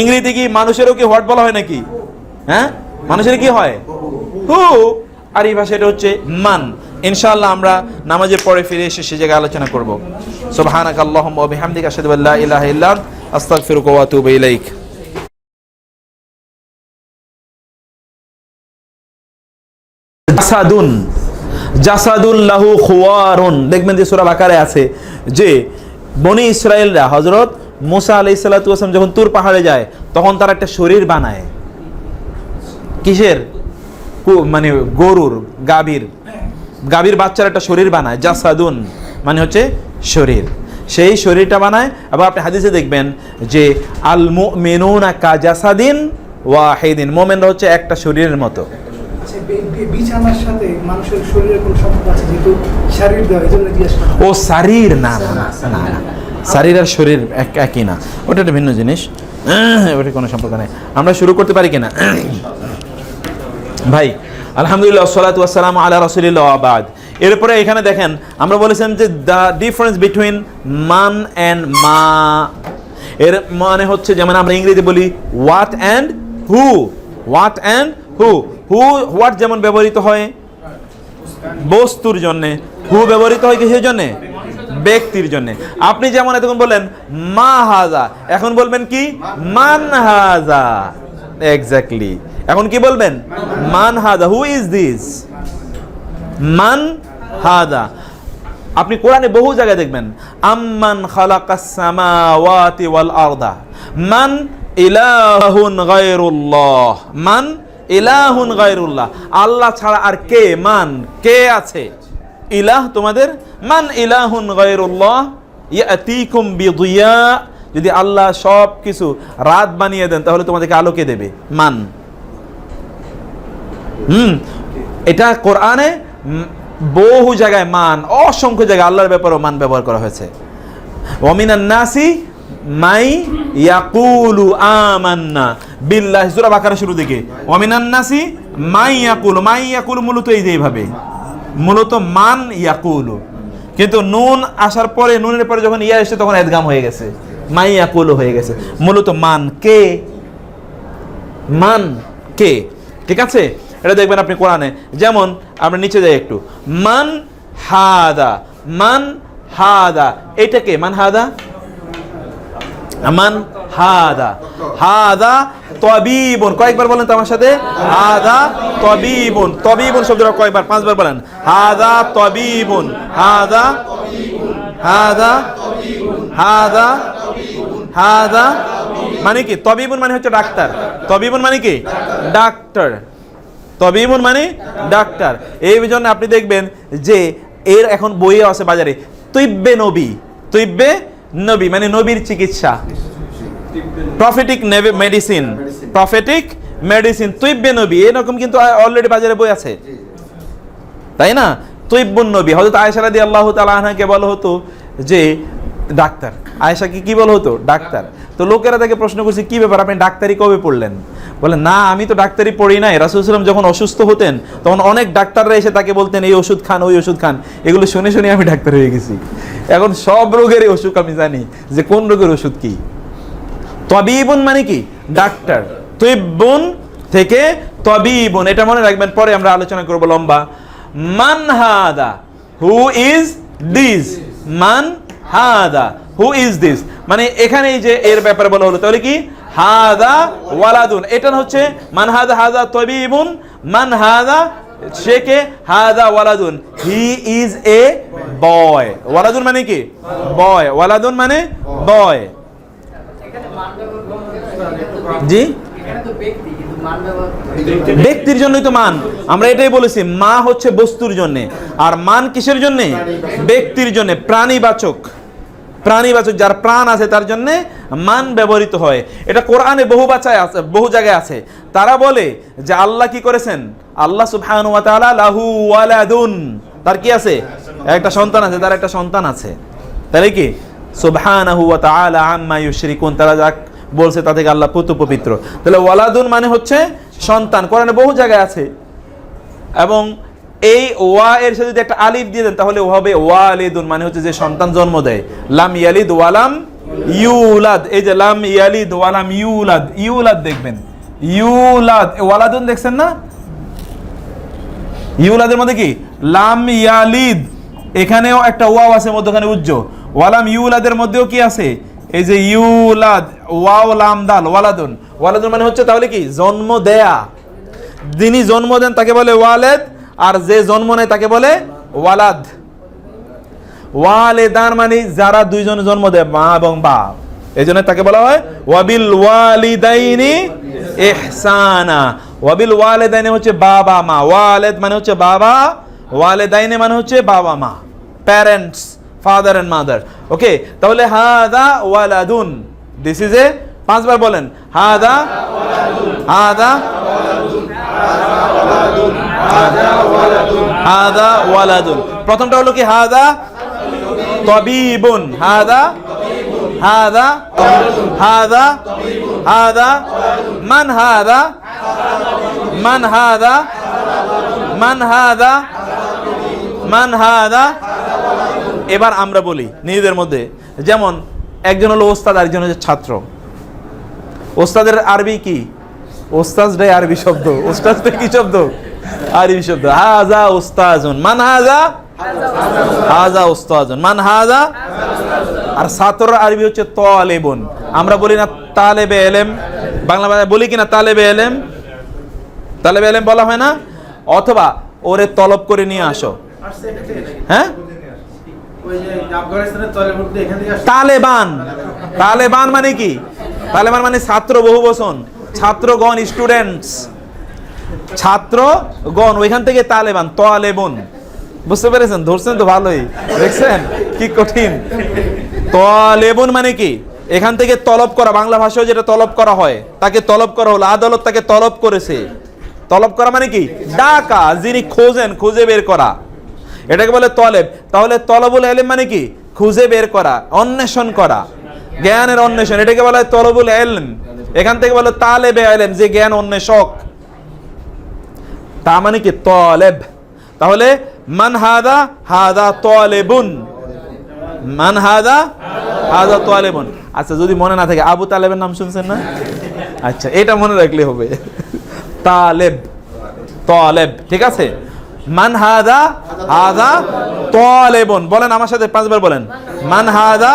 ইংরেজিতে কি মানুষেরও কি হোয়াট বলা হয় নাকি? হ্যাঁ, মানুষের কি হয়? হু। আর এই ভাষাটা হচ্ছে মান। ইনশাআল্লাহ আমরা নামাজের পরে ফিরে এসে সে জায়গায় আলোচনা করব। সুবহানাকা আল্লাহুম্মা ওয়া বিহামদিকা আশহাদু আল্লা ইলাহা ইল্লা আনতা আস্তাগফিরুকা ওয়া আতুবু ইলাইক। জাসাদুন, জাসাদুন লাহু খুওয়ারুন, দেখবেন যে সূরা বাকারায় আছে যে বনি ইসরায়েলরা হযরত মুসা আলাইহিস সালাতু ওয়াস সালাম যখন তুর পাহাড়ে যায় তখন তারা একটা শরীর বানায়। কিসের? মানে গরুর, গাভীর বাচ্চার একটা শরীর বানায়। জাসাদুন মানে হচ্ছে শরীর, সেই শরীরটা বানায়। আবার আপনি হাদিসে দেখবেন যে আল মুমিনুনা কা জাসাদিন ওয়াহিদিন, মুমিনরা হচ্ছে একটা শরীরের মতো। বিছানার সাথে মানুষের শরীরের কোনো সম্পর্ক আছে? যেহেতু শরীর দেওয়া, এই জন্য জিজ্ঞেস করা। ও শরীর, না না না না, শরীর আর শরীর একই না, ওটা একটা ভিন্ন জিনিস, ওটা কোনো সম্পর্ক নেই। আমরা শুরু করতে পারি কিনা ভাই? আলহামদুলিল্লাহ, আসসালাতু ওয়াসসালামু আলা রাসূলিল্লাহ ওয়া বাদ। এরপরে এখানে দেখেন আমরা বলেছিলাম যে দ্য ডিফারেন্স বিটুইন মান অ্যান্ড মা, এর মানে হচ্ছে যেমন আমরা ইংরেজিতে বলি what and who, what and who. Who, what যেমন ব্যবহৃত হয় বস্তুর জন্য, হু ব্যবহৃত হয় কিসের জন্য? ব্যক্তির জন্য। আপনি যেমন এতক্ষণ বললেন মা হাজা, এখন বলবেন কি? মান হাজা। এক্স্যাক্টলি, এখন কি বলবেন? মান হাজা, হু ইজ দিস, মান হাজা। আপনি কোরআনে বহু জায়গায় দেখবেন আম্মান খালাকাস সামাওয়াতি ওয়াল আরদা মান ইলাহুন গায়রুল্লাহ, মান ইলাহুন গায়রুল্লাহ, আল্লাহ ছাড়া আর কে? মান, কে আছে? ইলাহ তোমাদের, মান ইলাহুন গায়রুল্লাহ ইয়াতিকুম বিদিয়া, যদি আল্লাহ সব কিছু রাত বানিয়ে দেন তাহলে তোমাদেরকে আলোকে দেবে। মান, এটা কোরআনে বহু জায়গায় মান, অসংখ্য জায়গায় আল্লাহর ব্যাপারেও মান ব্যবহার করা হয়েছে। ওয়ামিনান নাসি মাই ইয়াকুলু আমান্না বিল্লাহি, সূরা বাকারা শুরু দিকে ওয়ামিনান নাসি মাই ইয়াকুলু, মাই ইয়াকুলু মূলত এই যে এইভাবে, মূলত মান ইয়াকুলু, কিন্তু নুন আসার পরে, নুনের পরে যখন ইয়া এসে তখন ইদগাম হয়ে গেছে, মাই ইয়াকুলু হয়ে গেছে। মূলত মান কে, মান কে, ঠিক আছে? এটা দেখবেন আপনি কোরআনে। যেমন আমরা নিচে যাই একটু, মান হাদা, মান হাদা, এটাকে মান হাদা, মান হাদা, হাদা তাবিবুন, কয়েকবার বলেন তো আমার সাথে, হাদা তাবিবুন, তাবিবুন শব্দটা কয়েকবার? 5 বার বলেন, হাদা তাবিবুন, হাদা, হাদা, হাদা, হাদা মানে কি? তাবিবুন মানে হচ্ছে ডাক্তার, তাবিবুন মানে কি? ডাক্তার, তাবিবুন মানে ডাক্তার। এই জন্য আপনি দেখবেন যে এর এখন বইয়ে আছে বাজারে তিব্বে নবী, তিব্বে নবী মানে নবীর চিকিৎসা, প্রফেটিক মেডিসিন, প্রফেটিক মেডিসিন, তিব্বে নবী, এরকম কিন্তু অলরেডি বাজারে বই আছে, তাই না? তিব্বুন নবী। হযরত আয়েশা রাদিয়াল্লাহু তাআলা আনহাকে বলা হতো যে ডাক্তার, আয়েশাকে কি বলা হতো? ডাক্তার। তো লোকেরা তাকে প্রশ্ন করছে কি ব্যাপার, আপনি ডাক্তারি কবে পড়লেন? বলে না, আমি তো ডাক্তারি পড়ি নাই। রাসূল সাল্লাল্লাহু আলাইহি ওয়াসাল্লাম যখন অসুস্থ হতেন তখন অনেক ডাক্তাররা এসে তাকে বলতেন এই ওষুধ খান, ওই ওষুধ খান, এগুলো শুনে শুনে আমি ডাক্তার হয়ে গেছি। এখন সব রোগেরই ওষুধ আমি জানি যে কোন রোগের ওষুধ কি। তাবিবুন মানে কি? ডাক্তার। তিব্বুন থেকে তাবিবুন, এটা মনে রাখবেন, পরে আমরা আলোচনা করব লম্বা। মান হাদা, হু ইজ দিস, মান হাদা, হু ইজ দিস, মানে এখানে এই যে এর ব্যাপারে বলা হলো, তাহলে কি? হাদা ওয়ালাদুন, এটা হচ্ছে মান হাদা, হাদা তাবিবুন, মান হাদা সে কে? হাদা ওয়ালাদুন, হি ইজ এ বয়, ওয়ালাদুন মানে কি বয়, ওয়ালাদুন মানে বয়। জি, ব্যক্তির জন্যই তো মান, আমরা এটাই বলেছি, মা হচ্ছে বস্তুর জন্য, আর মান কিসের জন্য? ব্যক্তির জন্য, প্রাণীবাচক, প্রাণীবাচক যার প্রাণ আছে তার জন্য মান ব্যবহৃত হয়। এটা কোরআনে বহু বাচায় আছে, বহু জায়গায় আছে। তারা বলে যে আল্লাহ কি করেছেন, আল্লাহ সুবহানাহু ওয়া তাআলা লাহু ওয়ালাদুন, তার কি আছে? একটা সন্তান আছে, তার একটা সন্তান আছে। তাহলে কি সুবহানাহু ওয়া তাআলা আম্মা ইউশরিকুন, তারা যা বলছে তা থেকে আল্লাহ পুত পবিত্র। তাহলে ওয়ালাদুন মানে হচ্ছে সন্তান, কোরআনে বহু জায়গায় আছে। এবং এই ওয়া এর সাথে যদি একটা আলিফ দিয়ে দেন তাহলে ও হবে ওয়ালিদুন, মানে হচ্ছে যে সন্তান জন্ম দেয়। লাম ইয়ালিদ ওয়ালাম ইউলাদ, এই যে লাম ইয়ালিদ ওয়ালাম ইউলাদ, ইউলাদ দেখবেন, ইউলাদ, ওয়ালাদুন দেখছেন না? ইউলাদের মধ্যে কি লাম ইয়ালিদ, এখানেও একটা ওয়াও আছে মধ্যখানে উজ্জ, ওয়ালাম ইউলাদের মধ্যেও কি আছে? এই যে ইউলাদ, ওয়াও লাম দাল, ওয়ালাদুন, ওয়ালাদুন মানে হচ্ছে তাহলে কি জন্ম দেয়া। যিনি জন্ম দেন তাকে বলে ওয়ালেদ, আর যে জন্ম নেয় তাকে বলে ওয়ালাদ। ওয়ালেদান মানে যারা দুইজন জন্ম দেয়, মা এবং বাপ, এই জন্য তাকে বলা হয় ওয়াবিল ওয়ালিদাইনি ইহসানা। ওয়াবিল ওয়ালিদাইনি হচ্ছে বাবা মা, ওয়ালেদ মানে হচ্ছে বাবা, ওয়ালিদাইনি মানে হচ্ছে বাবা মা, প্যারেন্টস, ফাদার এন্ড মাদার। ওকে, তাহলে হাদা ওয়ালাদুন, দিস ইজ এ, পাঁচবার বলেন হাদা, হাদা, হাদা ওয়ালাদুন। প্রথমটা হলো কি হাদা তাবিবুন, হাদা, হাদা, হাদা, হাদা, মান হাদা, মান হাদা, মান হাদা, মান হাদা। এবার আমরা বলি নিজেদের মধ্যে, যেমন একজন হলো ওস্তাদ, আরেকজন হচ্ছে ছাত্র। ওস্তাদের আরবি কি? ওস্তাদটাই আরবি শব্দ, ওস্তাদটা কি শব্দ? আরবি শব্দ। হাজা উস্তাজুন, মান হাজা, হাজা উস্তাজুন, মান হাজা। আর ছাত্র আরবি হচ্ছে তালেবুন। আমরা বলি না তালেবে এলেম, বাংলা ভাষায় বলি কিনা তালেবে এলেম? তালেবে এলেম বলা হয় না? অথবা ওরে তলব করে নিয়ে আসো, হ্যাঁ? তালেবান, তালেবান মানে কি? তালেবান মানে ছাত্র বহুবচন, ছাত্রগণ, স্টুডেন্টস, ছাত্রগণ, ওইখান থেকে তালেবান, তালেবুন। বুঝতে পেরেছেন? ধরছেন তো ভালোই, দেখছেন কি কঠিন। তালেবুন মানে কি? এখান থেকে তলব করা, বাংলা ভাষায় যেটা তলব করা হয়, তাকে তলব করা হলো, আদালত তাকে তলব করেছে। তলব করা মানে কি? ডাকা, যিনি খোঁজেন, খুঁজে বের করা, এটাকে বলে তলেব। তাহলে তলবুল ইলম মানে কি? খুঁজে বের করা, অন্বেষণ করা, জ্ঞানের অন্বেষণ, এটাকে বলা হয় তলবুল ইলম। এখান থেকে বলে তালেবে ইলম, যে জ্ঞান অন্বেষক, তা মানে কি? তলেব। তাহলে মান হাদা, হাদা তালেবুন, মান হাদা, হাদা তালেবুন। আচ্ছা, যদি মনে না থাকে, আবু তালেবের নাম শুনছেন না? আচ্ছা, এটা মনে রাখলে হবে, তালেব, তালেব, ঠিক আছে? মান হাদা, হাদা তালেবুন। বলেন আমার সাথে পাঁচবার বলেন, মান হাদা,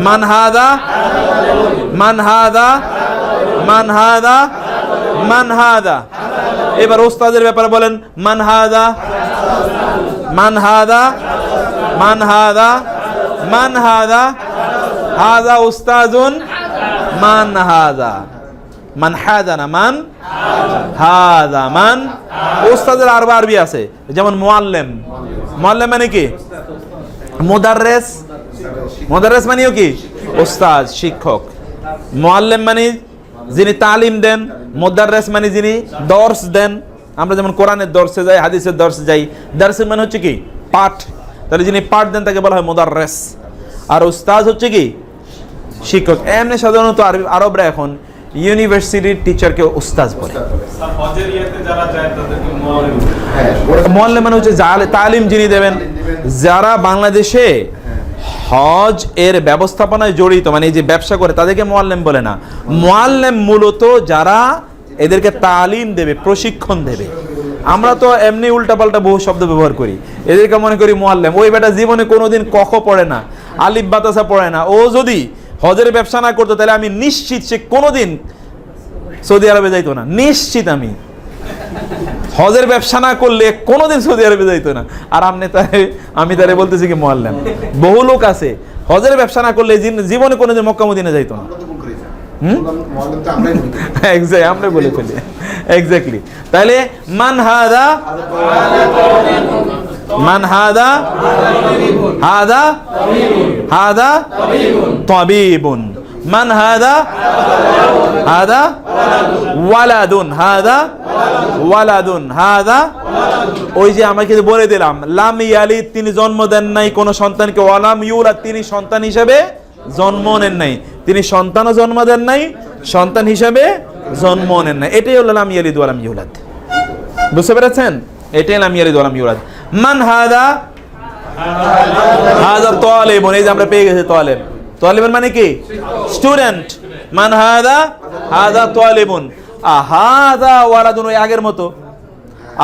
মান হাদা, মান হাদা, মান হাদা, মান হাদা। এবার ওস্তাদের ব্যাপারে বলেন, মান হাদা, মান হাদা, মান হাদা, মান হাদা, হাদা উস্তাজুন, মান হাদা, মান হাদা না, মান হাদা, মান। ওস্তাদের আরো আরবি আছে, যেমন মুআল্লিম, মুআল্লিম মানে কি? মুদাররিস, মুদাররিস মানেও কি? ওস্তাদ, শিক্ষক। মুআল্লিম মানে যিনি তালিম দেন, মুদাররিস মানে যিনি দর্স দেন। আমরা যেমন কোরআনের দর্সে যাই, হাদিসের দর্সে যাই, দর্সের মানে হচ্ছে কি? পাঠ। তাহলে যিনি পাঠ দেন তাকে বলা হয় মুদাররিস। আর উস্তাদ হচ্ছে কি? শিক্ষক। এমনি সাধারণত আরবরা এখন ইউনিভার্সিটির টিচারকে উস্তাদ বলে। মুআল্লিম মানে হচ্ছে তালিম যিনি দেবেন। যারা বাংলাদেশে হজ এর ব্যবস্থাপনায় জড়িত, মানে এই যে ব্যবসা করে, তাদেরকে মুআল্লিম বলে না। মুআল্লিম মূলত যারা এদেরকে তালিম দেবে, প্রশিক্ষণ দেবে। আমরা তো এমনি উল্টাপাল্টা বহু শব্দ ব্যবহার করি, এদেরকে মনে করি মুআল্লিম। ওই বেটা জীবনে কোনোদিন ক খ পড়ে না, আলিফ বাতাসা পড়ে না। ও যদি হজের ব্যবসা না করতো তাহলে আমি নিশ্চিত সে কোনোদিন সৌদি আরবে যাইতো না, নিশ্চিত। আমি হজের ব্যবসা না করলে কোনোদিন সৌদি আরবে যাইতো না। আর আমি তারে বলতেছি কি মোয়াল্লেম, বহু লোক আছে হজের ব্যবসা না করলে জীবনে কোনোদিন মক্কা মদিনা যাইতো না। আমরা বলে ফেলি এক্স্যাক্টলি। তাহলে মান হাদা তাবিবুন, মান হাদা ওয়ালাদুন, ওই যে আমাকে বলে দিলাম লাম ইয়ালিদ, তিনি জন্ম দেন নাই কোন সন্তানকে, ওয়ালাম ইউলাদ, তিনি সন্তান হিসেবে জন্ম নেন নাই, তিনি সন্তানও জন্ম দেন নাই, সন্তান হিসেবে জন্ম নেন নাই। এটাই হলো লাম ইয়ালিদ ওয়ালাম ইউলাদ। বুঝতে পেরেছেন? এটাই লাম ইয়ালিদ ওয়ালাম ইউলাদ। মান হাদা তালিবুন, এই যে আমরা পেয়ে গেছি তালিব। তালিবুন মানে কি? স্টুডেন্ট। মান হাদা তালিবুন। আহাদা ওয়ালাদুন, ওই আগের মতো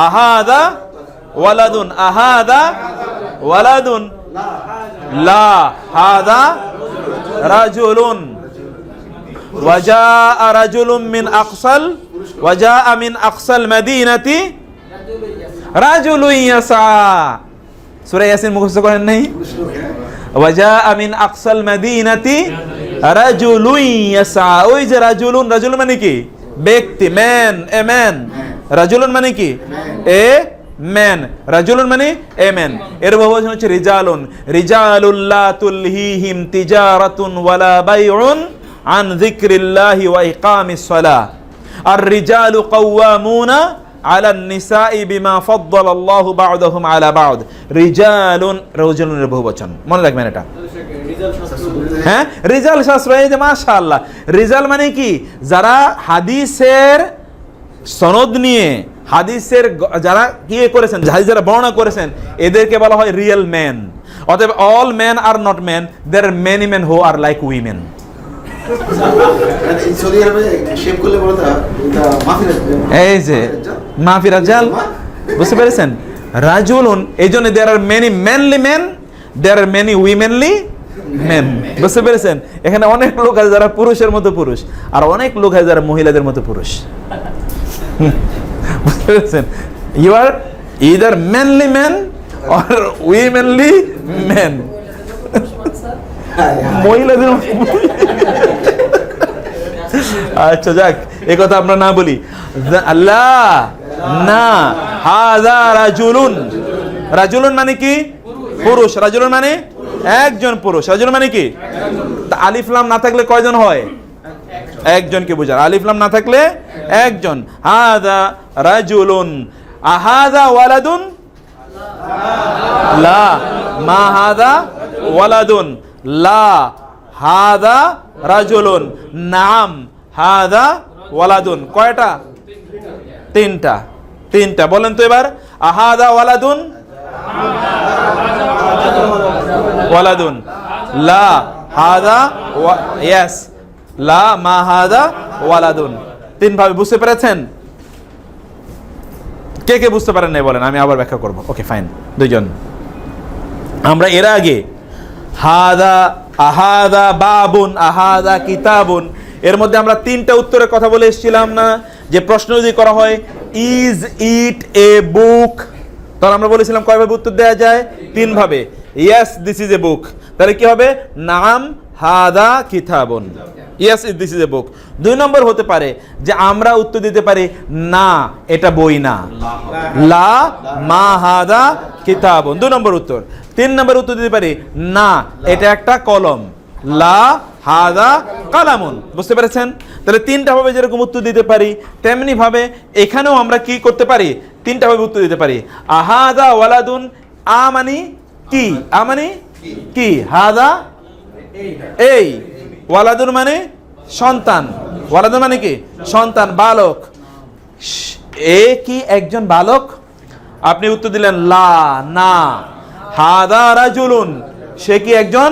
আহাদা ওয়ালাদুন, লা হাদা রাজুলুন, ওয়াজাআ রাজুলুন মিন আকসাল মাদিনাতি রাজুলুন ইয়াসা। সূরা ইয়াসিন মুখস্থ করেন নাই? ওয়াজাআ মিন আকসাল মাদিনাতি রাজুলুন ইয়াসা। ওই যে রাজুলুন মানে কি? ব্যক্তি, ম্যান, এ ম্যান। রাজুলুন মানে কি? A man. রাজুলুন মানে এ ম্যান। এর বহুবচন হচ্ছে রিজালুন। রিজালুল লা তুলহিহিম তিজারাতুন ওয়ালা বাইউন আন যিকরিল্লাহি ওয়া ইকামিস সালাহ। আর রিজালু কাওয়ামুনা আলান নিসাই বিমা ফাদ্দালাল্লাহু বা'দাহুম আলা বা'দ। রাজুলুনের বহুবচন, মনে রাখবেন এটা। হ্যাঁ, রিজাল শাস্ত্র। এই যে মাশাআল্লাহ, রিজাল মানে কি? যারা হাদিসের সনদ নিয়ে, হাদিসের যারা কি করেছেন, হাদিস যারা বর্ণনা করেছেন, এদেরকে বলা হয় রিয়েল ম্যান। অতএব all man are not man, there are many man who are like women. এই যে মাফি রাজাল, বুঝতে পেরেছেন? রাজুলুন, এই জন্য there are many manly man, there are many womanly men. বুঝতে পেরেছেন? এখানে অনেক লোক আছে যারা পুরুষের মতো পুরুষ, আর অনেক লোক আছে যারা মহিলাদের মতো পুরুষ। বুঝতে পেরেছেন? You are either manly man or womanly man. মহিলাদের আচ্ছা যাক, এই কথা আমরা না বলি। আল্লাহ না, হাযা রাজুলুন। রাজুলুন মানে কি? পুরুষ। রাজুলুন মানে একজন পুরুষ। রাজুলুন মানে কি? আলিফ লাম না থাকলে কয়জন হয়? একজনকে বোঝায়। আলিফ লাম না থাকলে একজন। হাযা রাজুলুন। আহাযা ওয়ালাদুন? লা। মা হাযা ওয়ালাদুন? লা। হাযা রাজুলুন। নাম হাযা ওয়ালাদুন। কয়টা? তিনটা। বলেন তো এবার, আহাযা ওয়ালাদুন? ওয়ালাদুন। লা হাযা ইয়েস, লা মা হাযা ওয়ালাদুন। তিন ভাবে বুঝতে পেরেছেন? কে কে বুঝতে পারেন নাই বলেন, আমি আবার ব্যাখ্যা করব। ওকে ফাইন, দুইজন। আমরা এর আগে হাদা, আহাদা বাবুন, আহাদা কিতাবুন, এর মধ্যে আমরা তিনটা উত্তরের কথা বলে এসেছিলাম না? যে প্রশ্ন যদি করা হয় ইজ ইট এ বুক, তাহলে আমরা বলেছিলাম কয়ভাবে উত্তর দেওয়া যায়? তিন ভাবে। ইয়েস দিস ইজ এ বুক, তাহলে কি হবে? নাম হাদা কিতাবুন, ইয়েস দিস ইজ এ বুক। 2 নম্বর হতে পারে যে আমরা উত্তর দিতে পারি না, এটা বই না, লা মা হাদা কিতাবুন, 2 নম্বর উত্তর। 3 নম্বর উত্তর দিতে পারি না, এটা একটা কলম, লা হাদা কালামুন। বুঝতে পেরেছেন? তাহলে 3টা ভাবে যেরকম উত্তর দিতে পারি, তেমনি ভাবে এখানেও আমরা কি করতে পারি? 3টা ভাবে উত্তর দিতে পারি। আহাদা ওয়ালাদুন, আ মানে কি? আ মানে কি? হাদা এই, ওয়ালাদুন মানে সন্তান, ওয়ালাদুন মানে কি? সন্তান, বালক। এ কি একজন বালক? আপনি উত্তর দিলেন লা, না। হাদা রাজুলুন, সে কি একজন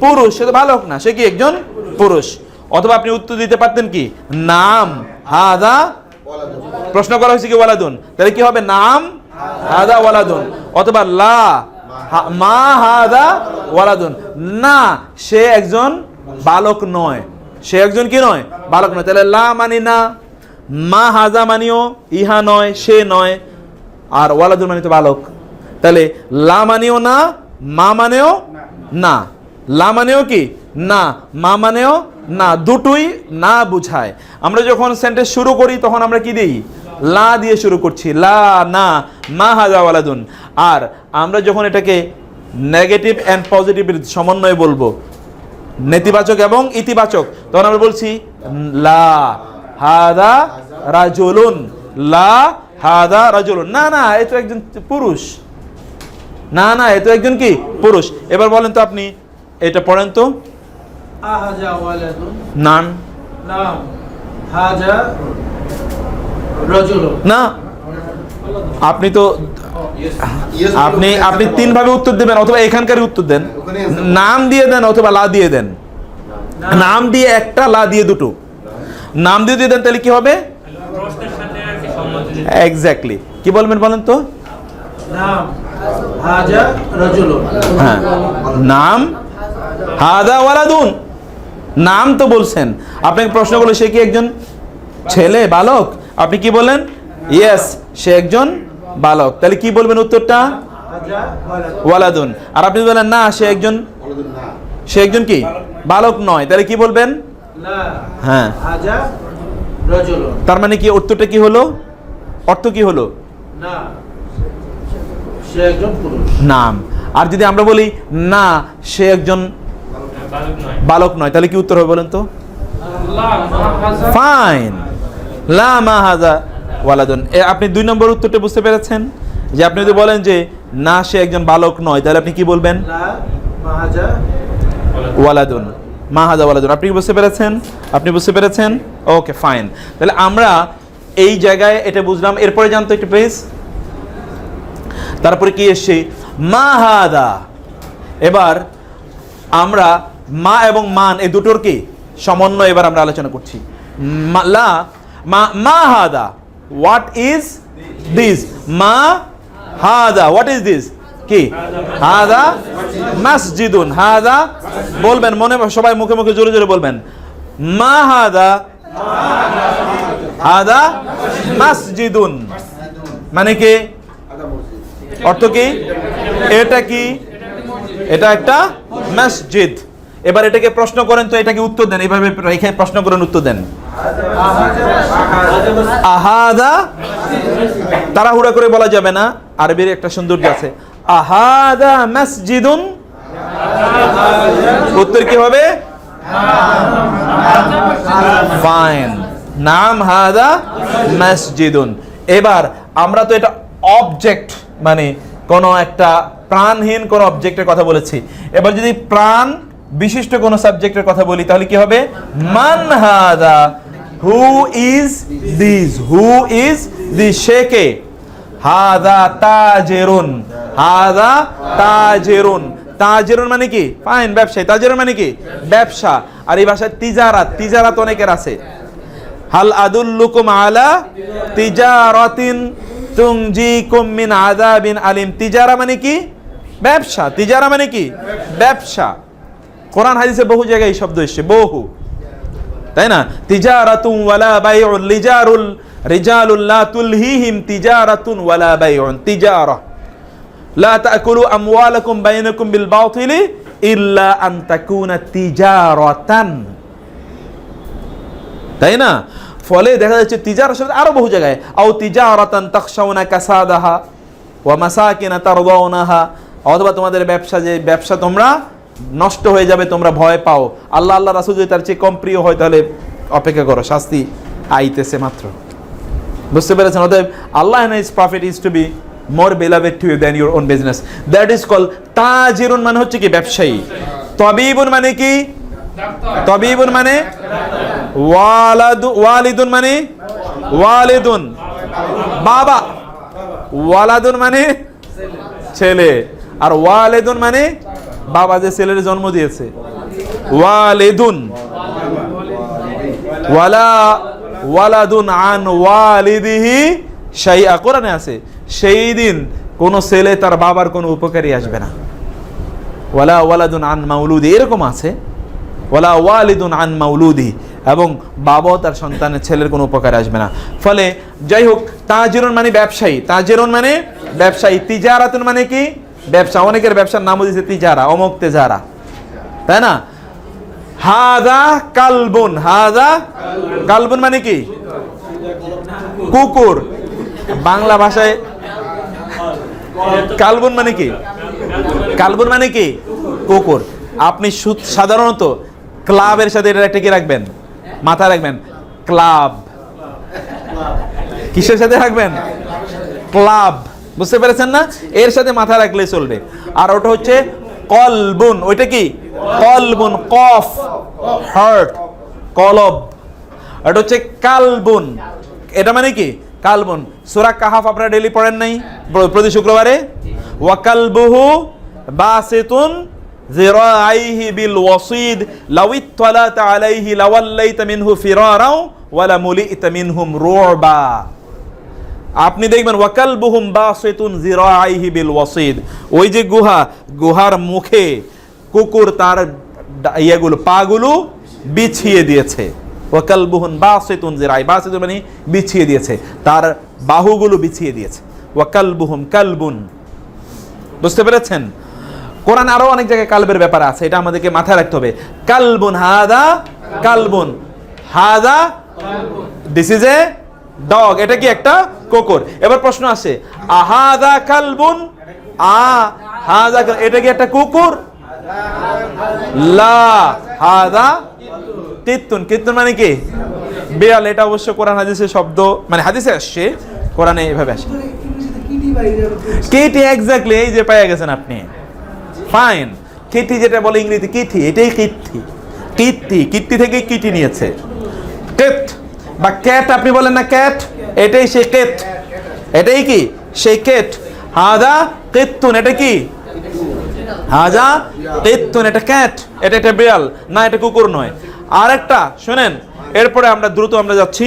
পুরুষ? সে তো বালক না, সে কি একজন পুরুষ। অথবা আপনি উত্তর দিতে পারতেন কি? নাম হাদা, প্রশ্ন করা হয়েছে কি ওয়ালাদুন, তাহলে কি হবে? নাম হাদা ওয়ালাদুন। অথবা লা মা হাদা ওয়ালাদুন, না সে একজন বালক নয়, সে একজন কি নয়? বালক নয়। তাহলে লা মানি না, মা হাজা মানিও ইহা নয়, সে নয়, আর ওয়ালাদুন মানে তো বালক। তাহলে লা মানেও না, মা মানেও না। লা মানেও কি না, মা মানেও না, দুটোই না বুঝায়। আমরা যখন সেন্টেন্স শুরু করি তখন আমরা কি দিই, লা দিয়ে শুরু করছি, লা না মা হাযা ওয়ালাদুন। আর আমরা যখন এটাকে নেগেটিভ অ্যান্ড পজিটিভের সমন্বয়ে বলবো, নেতিবাচক এবং ইতিবাচক, তখন আমরা বলছি লা হাযা রাজুলুন, লা হাযা রাজুলুন, না না এ তো একজন পুরুষ, না না এ তো একজন কি পুরুষ। এবার বলেন তো আপনি এটা পড়েন তো, আহাজা ওয়ালাদুন নান নাম হাজা রাজুলুন। না, আপনি তো আপনি আপনি তিন ভাবে উত্তর দেবেন, অথবা এখানকারই উত্তর দেন, নাম দিয়ে দেন অথবা লা দিয়ে দেন। নাম দিয়ে একটা, লা দিয়ে দুটো। নাম দিয়ে দিয়ে দেন তাহলে কি হবে, এক্স্যাক্টলি কি বলবেন বলেন তো, নাম হাজা রাজুলুন। হ্যাঁ, নাম হাদা ওয়ালাদুন, নাম তো বলছেন। আপনাকে প্রশ্ন করলো সে কি একজন ছেলে, বালক? আপনি কি বলেন, ইয়েস সে একজন বালক। তাহলে কি বলবেন উত্তরটা, হাজা ওয়ালাদুন। ওয়ালাদুন। আর আপনি বলেন না সে একজন কি বালক নয়, তাহলে কি বলবেন, লা হ্যাঁ। হাজা রাজুলুন। তার মানে কি উত্তরটা কি হলো, অর্থ কি হলো, না সে একজন পুরুষ। নাম। আর যদি আমরা বলি না সে একজন বালক নয়, তাহলে কি উত্তর হবে বলেন তো, ফাইন, লা মা হাযা ওয়ালাদুন। আপনি 2 নম্বর উত্তরটা বুঝতে পেরেছেন, যে আপনি যদি বলেন যে না সে একজন বালক নয়, তাহলে আপনি কি বলবেন, লা হাজা ওয়ালাদুন, মা হাযা ওয়ালাদুন। আপনি কি বুঝতে পেরেছেন, আপনি বুঝতে পেরেছেন, ওকে ফাইন। তাহলে আমরা এই জায়গায় এটা বুঝলাম। এরপরে জানতো একটু প্লিজ, তারপরে কি এসছে, মা হাদা। এবার আমরা মা এবং মান এই দুটোর কি সমন্বয় এবার আমরা আলোচনা করছি। লা মা হাদা, হোয়াট ইজ দিস, মা হাদা হোয়াট ইজ দিস, কি হাদা মসজিদুন, হাদা বলবেন মনে সবাই মুখে মুখে জোরে জোরে বলবেন, মা হাদা, হাদা মসজিদুন, মানে কি অর্থ কি, এটা কি, এটা একটা মসজিদ। এবার এটাকে প্রশ্ন করেন তো, এটাকে উত্তর দেন, এইভাবে রেখে প্রশ্ন করেন, উত্তর দেন। আহাদা, তাড়াহুড়া করে বলা যাবে না, আরবির একটা সৌন্দর্য আছে, আহাদা মসজিদুন, উত্তর কি হবে, ফাইন, নাম হাদা মসজিদুন। এবার আমরা তো এটা অবজেক্ট, মানে কোন একটা প্রাণহীন কোন অবজেক্টের কথা বলেছি। এবার যদি প্রাণ বিশিষ্ট কোন সাবজেক্টের কথা বলি, তাহলে কি হবে, মান হাদা, who is this, who is this, সে কে, হাদা তাজিরুন, হাদা তাজিরুন, তাজিরুন মানে কি, ফাইন ব্যবসায়ী, তাজিরুন মানে কি ব্যবসা। আর এই ভাষায় তিজারাত, তিজারাত অনেকের আছে, হাল আদুল্লুকুম আলা তিজারাতিন তুনজিকুম মিন আযাবিন আলিম। তিজারা মানে কি ব্যবসা, তিজারা মানে কি ব্যবসা। কোরআন হাদিসে বহু জায়গায় এই শব্দ এসেছে, বহু, তাই না, তিজারাতুন ওয়ালা বাইউন লিজারুল রিজালুল লা তুলহিহিম তিজারাতুন ওয়ালা বাইউন, তিজারা লা তাকুলু আমওয়ালাকুম বাইনাকুম বিল বাতিল ইল্লা আন তাকুনা তিজারাতান, তাই না। ফলে দেখা যাচ্ছে তিজারা শব্দ আরো বহু জায়গায়, আও তিজারাতান তাখশাউনা কাসাদাহা ওয়া মাসাকিন তারদাউনাহা, অথবা তোমাদের ব্যবসা, যে ব্যবসা তোমরা নষ্ট হয়ে যাবে তোমরা ভয় পাও। আল্লাহ আল্লাহ রাসূল যদি তার চেয়ে কম প্রিয় হয়, তাহলে অপেক্ষা করো, শাস্তি আইতেছে মাত্র। বুঝতে পেরেছেন? অতএব আল্লাহ and his prophet is to be more beloved to you than your own business. That is called তাজিরুন, মানে হচ্ছে কি ব্যবসায়ী। তাবিবুন মানে কি, তাবিবুন মানে ওয়ালিদুন মানে ওয়ালিদুন বাবা, ওয়ালাদুন মানে ছেলে, আর ওয়ালিদুন মানে বাবা যে ছেলের জন্ম দিয়েছে, ওয়ালিদুন। ওয়ালা ওয়ালাদুন আন ওয়ালিদিহি শাইআ, কোরআনে আছে, সেই দিন কোন ছেলে তার বাবার কোনো উপকারী আসবে না। ওয়ালা ওয়ালাদুন আন মাউলুদি, এরকম আছে, ওয়ালা ওয়ালিদুন আন মাউলুদি, এবং বাবাও তার সন্তানের ছেলের কোনো উপকারে আসবে না। ফলে যাই হোক, তাজিরুন মানে ব্যবসায়ী, তাজিরুন মানে ব্যবসায়ী, তিজারাতুন মানে কি ব্যবসা। অনেকের ব্যবসার নামও দিয়েছে তিজারা, অমুক তেজারা, তাই না? হাদা কালবুন, হাদা কালবুন মানে কি কুকুর। বাংলা ভাষায় কালবুন মানে কি, কালবুন মানে কি কুকুর। আপনি সাধারণত ক্লাবের সাথে এটা একটা কি রাখবেন, মাথায় রাখবেন, ক্লাব। কিসের সাথে রাখবেন? ক্লাব, বুঝতে পেরেছেন না? এর সাথে মাথা রাখলে চলবে। আর ওটা হচ্ছে কলবুন, ওইটা কি কলবুন, কফ হার্ট, কলব। এটা হচ্ছে কালবুন, এটা মানে কি কালবুন। সূরা কাহাফ আপনারা ডেইলি পড়েন নাই প্রতি শুক্রবারে? ওয়া কালবুহু বাসিতুন যিরাইহি বিল ওয়াসিদ লাউ ইত্তালাতা আলাইহি লাওয়াল্লাইতা মিনহু ফিরারাও ওয়া লামুলিতা মিনহুম রুবা। আপনি দেখবেন ওয়াকালবুহুম বাসিতুন যিরাইহি বিল ওয়াসিদ, ওই যে গুহা, গুহার মুখে কুকুর তার ইয়াগুলো পাগুলো বিছিয়ে দিয়েছে। ওয়াকালবুহুম বাসিতুন যিরাই, বাসিতুন মানে বিছিয়ে দিয়েছে, তার বাহুগুলো বিছিয়ে দিয়েছে। ওয়াকালবুহুম কালবুন, বুঝতে পেরেছেন? কোরআন আরো অনেক জায়গায় কালবের ব্যাপার আছে, এটা আমাদেরকে মাথায় রাখতে হবে। কালবুন, হাদা কালবুন, হাদা দিস ইজ এ ডগ, এটা কি একটা কুকুর। এবার প্রশ্ন আসে, আহাদা কালবুন, হাদা, এটা কি একটা কুকুর? লা, হাদা কিত্তুন, কিত্তুন মানে কি বিড়াল। এটা অবশ্য কোরআন হাদিসের শব্দ, মানে হাদিসে আসছে, কোরআনে এভাবে আসে। কিটি, এক্স্যাক্টলি, এই যে পেয়ে গেছেন আপনি, ফাইন। কিটি যেটা বলে ইংরেজি কিটি, এটাই কিত্তি, কিত্তি, কিত্তি থেকে কিটি নিয়েছে। কেট বা ক্যাট আপনি বলেন না, ক্যাট, এটাই সেই কেট, এটাই কি সেই কেট। হাদা কিত্তুন, এটা কি হাদা কিত্তুন, এটা ক্যাট, এটা একটা বিড়াল না, এটা কুকুর নয়। আর একটা শুনেন, এরপরে আমরা দ্রুত আমরা যাচ্ছি,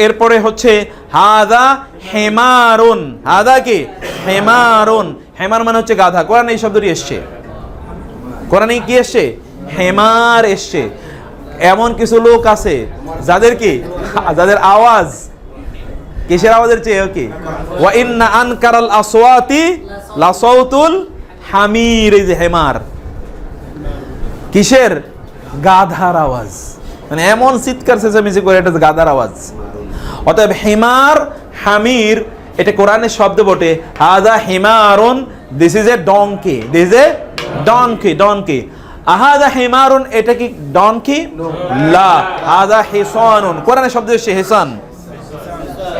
এরপরে হচ্ছে হাদা হেমারুন, হাদা কি হেমারুন, হেমার মানে হচ্ছে গাধা। কোরআনে এই শব্দটি এসছে, কোরআনে কি এসছে? হেমার এসছে। এমন কিছু লোক আছে যাদের কি, যাদের আওয়াজ কিসের আওয়াজের চেয়ে কি, ওয়া ইন্না আনকারাল আসওয়াতি লাসাউতুল হামির, এই যে হেমার কিসের? গাধার আওয়াজ, মানে এমন চিৎকার চেঁচামেচি করে, এটা গাধার আওয়াজ। অতএব হিমার, হামির, এটা কোরআনের শব্দ বটে। হাদা হিমারুন, this is a donkey, this is a donkey, donkey. আহাদা হিমারুন, এটা কি ডঙ্কি? লা, হাদা হিসানুন, কোরআনের শব্দ হচ্ছে হিসান।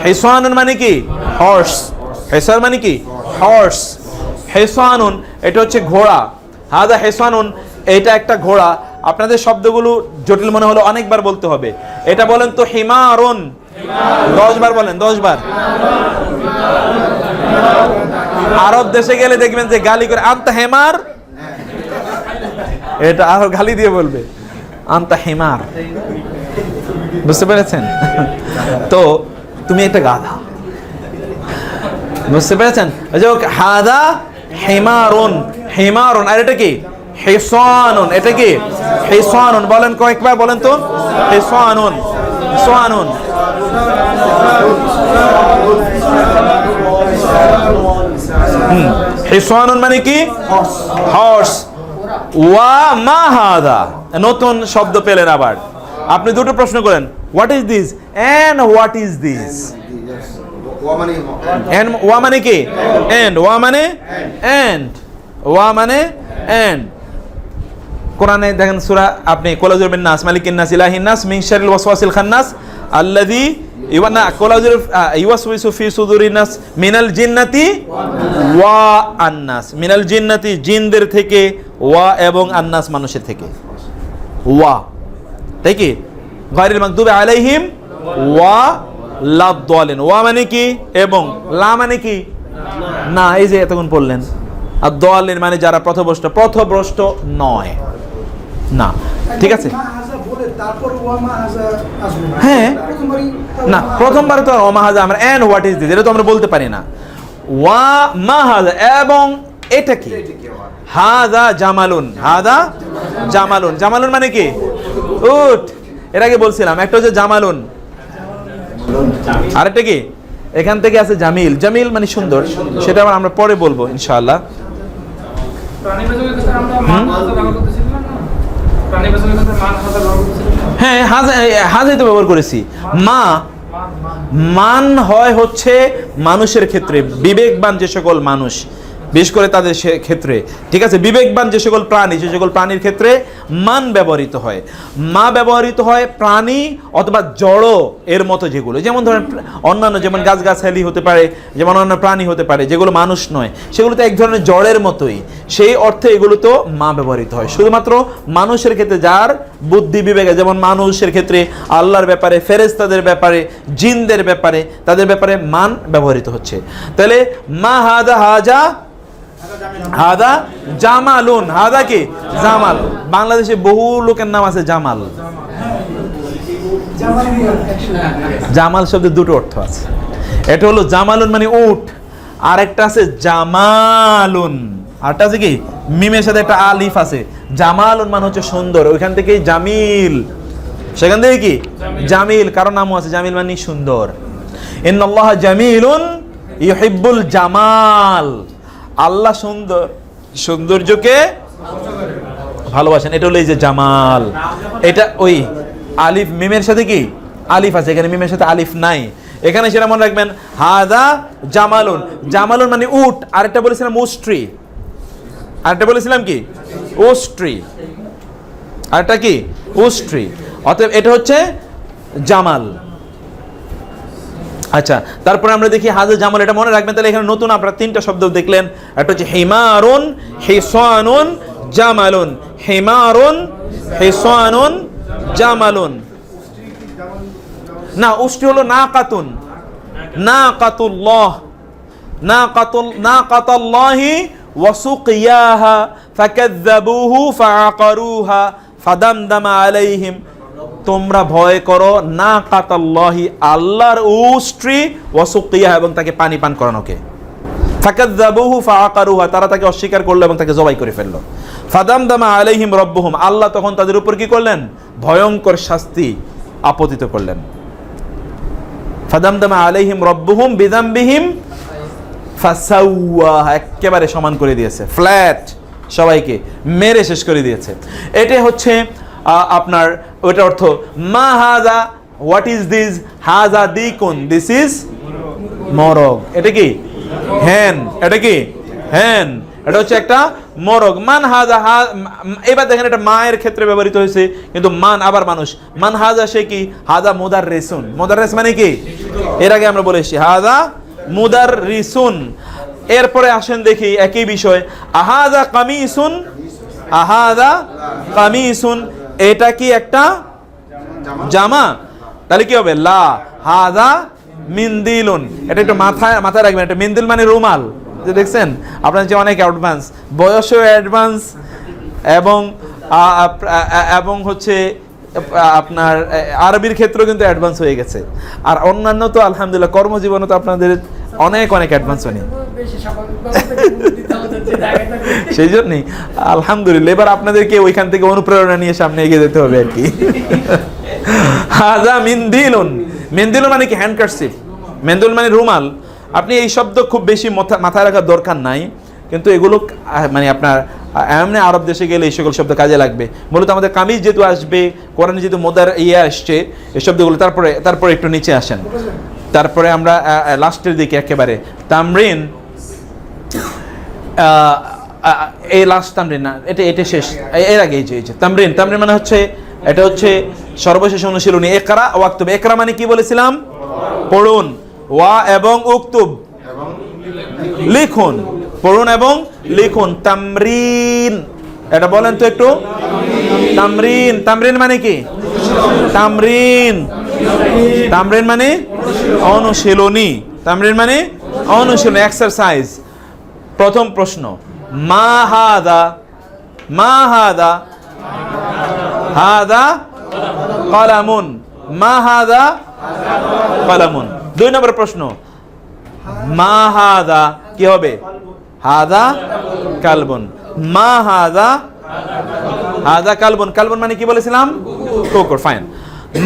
হিসানুন মানে কি হর্স, হিসান মানে কি হর্স। হিসানুন এটা হচ্ছে ঘোড়া, হাদা হিসানুন, এটা একটা ঘোড়া। আপনাদের শব্দগুলো জটিল মনে হলো, অনেকবার বলতে হবে। এটা বলেন তো হিমারুন, 10 বার বলেন, 10 বার। আরব দেশে গেলে দেখবেন যে গালি করে, আনতা হেমার, এটা আরো গালি দিয়ে বলবে, আনতা হেমার, বুঝতে পেরেছেন? তো তুমি একটা গাধা, বুঝতে পেরেছেন? হাদা হিমারুন, হিমারুন, আর এটা কি হিসানুন, এটা কি হিসানুন, বলেন কয়েকবার বলেন তো, হিসানুন, হিসানুন। হিসানুন মানে কি হর্স। ওয়া মা হাদা, নতুন শব্দ পেলেন আবার। আপনি দুটো প্রশ্ন করেন, what is this and what is this. And ওয়া মানে কি এন্ড, ওয়া মানে এন্ড, ওয়া মানে এন্ড। কোরআনে দেখেন সূরা, আপনি কুলাউযু বিন নাস মালিকিন নাস ইলাহিন নাস মিন শাররিল ওয়াসওয়াসিল খান্নাস আল্লাযী ইউওয়াসওয়িসু ফি সুদুরিন নাস মিনাল জিন্নাতি ওয়া আন্নাস, মিনাল জিন্নাতি জিনদের থেকে, ওয়া এবং আন্নাস মানুষের থেকে। ওয়া, তাই কি গায়রিল মাগদুবি আলাইহিম ওয়া লাদ-দালিন। ওয়া মানে কি এবং, লা মানে কি না, এই যে এতক্ষণ পড়লেন। আর দালিন মানে যারা পথভ্রষ্ট, পথভ্রষ্ট নয় না, ঠিক আছে? হ্যাঁ, না প্রথমবার তো ওয়া মাহাজা আমরা এন্ড হোয়াট ইজ দিস এটা তো আমরা বলতে পারি না। ওয়া মাহাজা, এবং এটা কি, হাদা জামালুন, হাদা জামালুন, জামালুন মানে কি উট, এর আগে বলছিলাম, একটা হচ্ছে জামালুন, আরেকটা কি এখান থেকে আছে জামিল। জামিল মানে সুন্দর, সেটা আবার আমরা পরে বলবো ইনশাআল্লাহ। প্রাণীবাচকের ক্ষেত্রে আমরা মান হাজা ব্যবহার করতেছিলাম না, প্রাণীবাচকের ক্ষেত্রে মান হাজা ব্যবহার করতেছিলাম না। হ্যাঁ, হাজাই তো ব্যবহার করেছি। মান হয় হচ্ছে মানুষের ক্ষেত্রে, বিবেকবান যে সকল মানুষ, বিশেষ করে তাদের ক্ষেত্রে, ঠিক আছে, বিবেকবান যে সকল প্রাণী, যে সকল প্রাণীর ক্ষেত্রে মান ব্যবহৃত হয়। মা ব্যবহৃত হয় প্রাণী অথবা জড় এর মতো যেগুলো, যেমন ধরেন অন্যান্য যেমন গাছগাছালি হতে পারে, যেমন অন্য প্রাণী হতে পারে যেগুলো মানুষ নয়, সেগুলো তো এক ধরনের জড়ের মতোই, সেই অর্থে এগুলো তো মা ব্যবহৃত হয়। শুধুমাত্র মানুষের ক্ষেত্রে যার বুদ্ধি বিবেক, যেমন মানুষের ক্ষেত্রে আল্লাহর ব্যাপারে, ফেরেশতাদের ব্যাপারে, জিনদের ব্যাপারে, তাদের ব্যাপারে মান ব্যবহৃত হচ্ছে। তাহলে মা হাদা হাজা হাদা জামালুন, হাদা কি জামাল। বাংলাদেশে বহু লোকের নাম আছে জামাল। জামাল শব্দের দুটো অর্থ আছে, এটা হলো জামালুন মানে উট, আর একটা আছে জামালুন, আরটা আছে কি মিমের সাথে একটা আলিফ আছে। জামালুন মানে হচ্ছে সুন্দর, ওইখান থেকেই জামিল, সেখান থেকে কি জামিল, কারণ নামও আছে জামিল মানে সুন্দর। ইন্নাল্লাহ জামিলুন ইউহিব্বুল জামাল, আল্লাহ সুন্দর, সৌন্দর্যকে ভালোবাসেন, এটা হলো এই যে জামাল। এটা ওই আলিফ মিমের সাথে কি আলিফ আছে, এখানে মিমের সাথে আলিফ নাই, এখানে সেটা মনে রাখবেন হাদা জামালুন। জামালুন মানে উট, আরেকটা বলেছিলাম ওস্ট্রি, আরেকটা বলেছিলাম কি ওস্ট্রি, আরেকটা কি ওস্ট্রি, অতএব এটা হচ্ছে জামাল। আচ্ছা, তারপরে আমরা দেখি হাজা জামাল, এটা মনে রাখবেন। তাহলে এখানে নতুন আপনারা তিনটা শব্দ দেখলেন, একটা হচ্ছে হিমারুন, হিসানুন, জামালুন। হিমারুন, হিসানুন, জামালুন। না, উষ্টি হলো নাকাতুন, নাকাতুল্লাহ, নাকাতুল্লাহি ওয়া সুকিয়াহা ফাকাযযাবুহু ফাআকারুহা ফাদামদামা আলাইহিম। তোমরা ভয় করো নাকাতাল্লাহি, আল্লাহর উষ্ট্রি, ওয়া সুকিয়াহা, এবং তাকে পানি পান করানোকে। ফাকাযযাবুহু ফাআকারুহা, তারা তাকে অস্বীকার করলো এবং তাকে জবাই করে ফেললো। ফাদামদামা আলাইহিম রাব্বুহুম, আল্লাহ তখন তাদের উপর কি করলেন ভয়ঙ্কর শাস্তি আপতিত করলেন। ফাদামদামা আলাইহিম রাব্বুহুম বিযামবিহিম ফাসাওয়া, একেবারে সমান করে দিয়েছে, ফ্ল্যাট, সবাইকে মেরে শেষ করে দিয়েছে। এটা হচ্ছে আপনার ওইটা অর্থ। মা হাজা, হোয়াট ইজ দিস, হাজা দিকুন, দিস ইজ মরগ। এটা কি হ্যান, এটা কি হ্যান, এটা হচ্ছে একটা মরগ। মান হাজা, এবার দেখেন এটা মায়ের ক্ষেত্রে ব্যবহৃত হয়েছে, কিন্তু মান আবার মানুষ। মান হাজা, সে কি হাজা মুদাররিসুন, মুদাররিস মানে কি এর আগে আমরা বলে এসেছি হাজা মুদাররিসুন। এরপরে আসেন দেখি একই বিষয়, আহাজা কামিসুন, আহাজা কামিসুন, এটা কি একটা জামা, তাহলে কি হবে লা হাজা মিন্দিলুন। এটা একটু মাথায় রাখবেন, এটা মিন্দিল মানে রুমাল, যে দেখছেন আপনার যে অনেক অ্যাডভান্স, বয়সও অ্যাডভান্স, এবং হচ্ছে আপনার আরবির ক্ষেত্রেও কিন্তু অ্যাডভান্স হয়ে গেছে। আর অন্যান্য তো আলহামদুলিল্লাহ কর্মজীবনে তো আপনাদের অনেক অনেক অ্যাডভান্স হয়নি, সেই জন্যই আলহামদুলিল্লাহ এবার আপনাদেরকে ওইখান থেকে অনুপ্রেরণা নিয়ে সামনে এগিয়ে যেতে হবে আর কি। হাজা মিন্দিলুন, মিন্দিলুন মানে কি হ্যান্ডকারচিফ, মেন্দুল মানে রুমাল। আপনি এই শব্দ খুব বেশি মাথায় রাখার দরকার নাই, কিন্তু এগুলো মানে আপনার এমনি আরব দেশে গেলে এই সকল শব্দ কাজে লাগবে। মূলত আমাদের কামিজ যেহেতু আসবে, কোরআনে যেহেতু মোদার আসছে, এই শব্দগুলো তারপরে একটু নিচে আসেন। তারপরে আমরা লাস্টের দিকে একেবারে তামরিন, এই লাস্ট তামরিন না, এটা শেষ, এর আগে এই যে তামরিন। তামরিন মানে হচ্ছে এটা হচ্ছে সর্বশেষ অনুশীলনী। একরা ওয়াক্তুব, একরা মানে কি বলেছিলাম পড়ুন, ওয়া এবং উক্তুব লিখুন, পড়ুন এবং লিখুন। তামরিন, এটা বলেন তো একটু, তামরিন, তামরিন মানে কি তামরিন, তামরিন মানে অনুশীলনী, তামরিন মানে অনুশীলনী, এক্সারসাইজ। প্রথম প্রশ্ন, মা হাদা, মা হাদা, হাদা কলামুন, মা হাদা কলামুন। 2 নম্বর প্রশ্ন, মা হাদা কি হবে হাদা কালবুন, মা হাদা, হাদা কালবুন, কালবুন মানে কি বলেছিলাম কুকুর, ফাইন।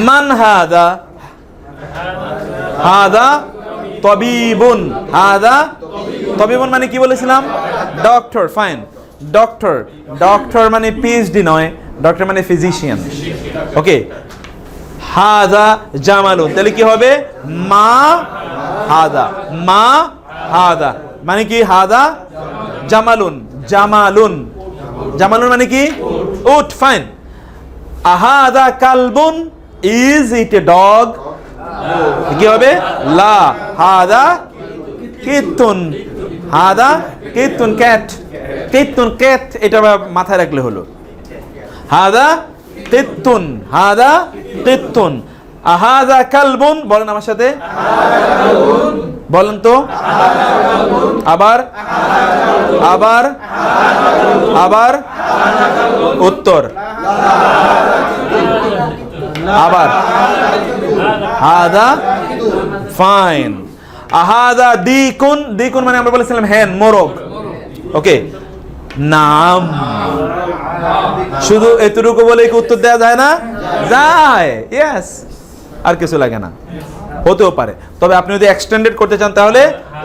মান হাদা, হাদা তবিবুন, হাদা তবিবুন মানে কি বলেছিলাম? ডক্টর। ফাইন, ডক্টর, ডক্টর মানে পিএইচডি নয়, ডক্টর মানে ফিজিশিয়ান। ওকে, হাদা জামালুন, তাহলে কি হবে? মা হাদা, মা হাদা মানে কি? হাদা জামালুন, জামালুন, জামালুন মানে কি? উট। ফাইন, আহাদা কালবুন, ইজ ইট এ ডগ? কি হবে? লা, হাদা কিতুন, হাদা কিতুন ক্যাট, কিতুন ক্যাট, এটা মাথায় রাখলে হলো। হাদা কিতুন, হাদা কিতুন, আহাদা কালবুন, বলেন আমার সাথে, বলেন তো, আবার আবার আবার উত্তর, আবার হাদা। ফাইন, আহাদা দিকুন, দিকুন মানে আমরা বলেছিলাম হ্যান, মোরগ। ওকে, নাম, শুধু এতটুকু বলে কি উত্তর দেওয়া যায় না? যায়, ইয়েস, আর কিছু লাগে না। হতেও পারে, তবে আপনি যদি এক্সটেন্ডেড করতে চান তাহলে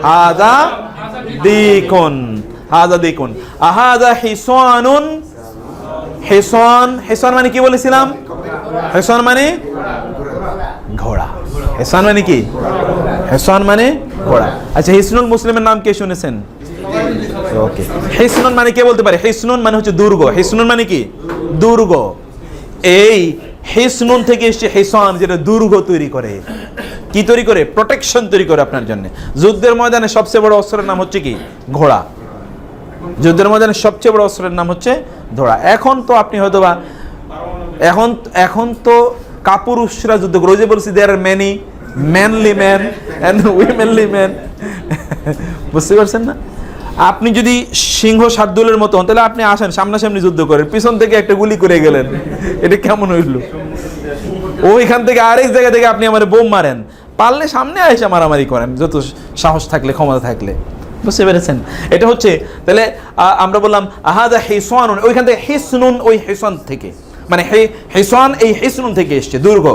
হাদা দিকুন, হাদা দিকুন। আহাদা হিসানুন, হিসান, হিসান মানে কি বলেছিলাম? হিসান মানে ঘোড়া। হিসান মানে কি? হিসান মানে ঘোড়া। আচ্ছা, হিসনুল মুসলিমের নাম কে শুনেছেন? ওকে, হিসনুন মানে কে বলতে পারে? হিসনুন মানে হচ্ছে দুর্গ। হিসনুন মানে কি? দুর্গ। এই হিসনুন থেকে এসে হিসান, যেটা দুর্গ তৈরি করে। কি তৈরি করে? প্রোটেকশন তৈরি করে আপনার জন্য। যুদ্ধের ময়দানে সবচেয়ে বড় অস্ত্রের নাম হচ্ছে কি? ঘোড়া। যুদ্ধের ময়দানে সবচেয়ে বড় অস্ত্রের নাম হচ্ছে ঘোড়া। এখন তো আপনি হয়তো বা এখন তো কাপুরুষরা যুদ্ধ করে। ওই যে বলছি, there are many manly man and womanly man. বুঝতে পারছেন না? আপনি যদি সিংহ শার্দুলের মতো হন, তাহলে আপনি আসেন সামনাসামনি যুদ্ধ করেন, পিছন থেকে একটা গুলি করে গেলেন, এটা কেমন হইল? ওইখান থেকে আরেক জায়গা থেকে আপনি আমার বোম মারেন, পারলে সামনে এসে মারামারি করেন, যত সাহস থাকলে, ক্ষমতা থাকলে। বুঝতে পেরেছেন? এটা হচ্ছে, তাহলে আমরা বললাম আহাদা হিসানুন, ওইখান থেকে হিসনুন, ওই হিসান থেকে, মানে হিসান এই হিসনুন থেকে এসছে, দুর্গ।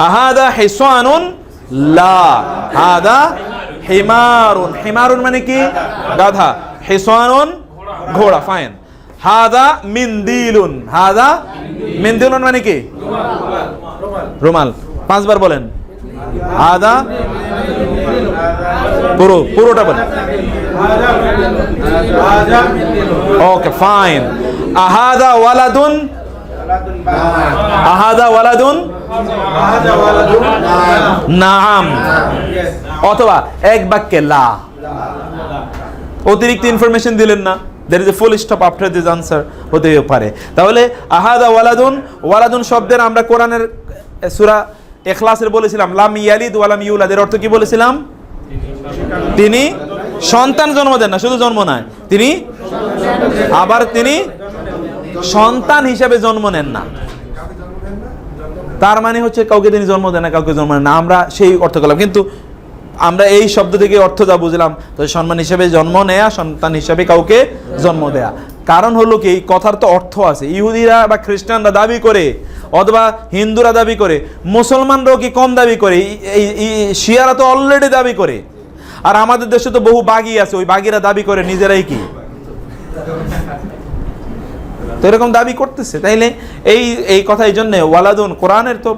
আহাদা হিসানুন লা, হাদা হিমারুন, হিমারুন মানে কি? গাধা। হিসানুন ঘোড়া। ফাইন, হাদা মিন্দিলুন, হাদা মিন্দিলুন মানে কি? রুমাল। 5 বার বলেন, হাদা, পুরোটা বলেন। ওকে, ফাইন। আহাদা ওয়ালাদুন, আহাদা ওয়ালাদুন নাম, অথবা এক বাক্যে লা। অতিরিক্ত ইনফরমেশন দিলেন না, there is a full stop after this answer হতেই পারে। তাহলে আহাদা ওয়ালাদুন, ওয়ালাদুন শব্দের আমরা কোরআনের সূরা ইখলাসের বলেছিলাম লাম ইয়ালিদ ওয়া লাম ইউলাদ, এর অর্থ কি বলেছিলাম? তিনি সন্তান জন্ম দেন না, শুধু জন্ম নয়, তিনি আবার তিনি সন্তান হিসেবে জন্ম নেন না। তার মানে হচ্ছে কাউকে তিনি জন্ম দেন না, কাউকে জন্ম নেন না। আমরা সেই অর্থ করলাম, কিন্তু আমরা এই শব্দ থেকে অর্থ যা বুঝলাম, তো সম্মান হিসেবে জন্ম নেয়া, সন্তান হিসেবে কাউকে জন্ম দেয়া। কারণ হলো কি, কথার তো অর্থ আছে। ইহুদিরা বা খ্রিস্টানরা দাবি করে, অথবা হিন্দুরা দাবি করে, মুসলমানরাও কি কম দাবি করে? এই শিয়ারা তো অলরেডি দাবি করে। আর আমাদের দেশে তো বহু বাগি আছে, ওই বাগিরা দাবি করে নিজেরাই কি, তো এরকম দাবি করতেছে। তাইলে এই কথা এই জন্য ওয়ালাদুন, কোরআনের তো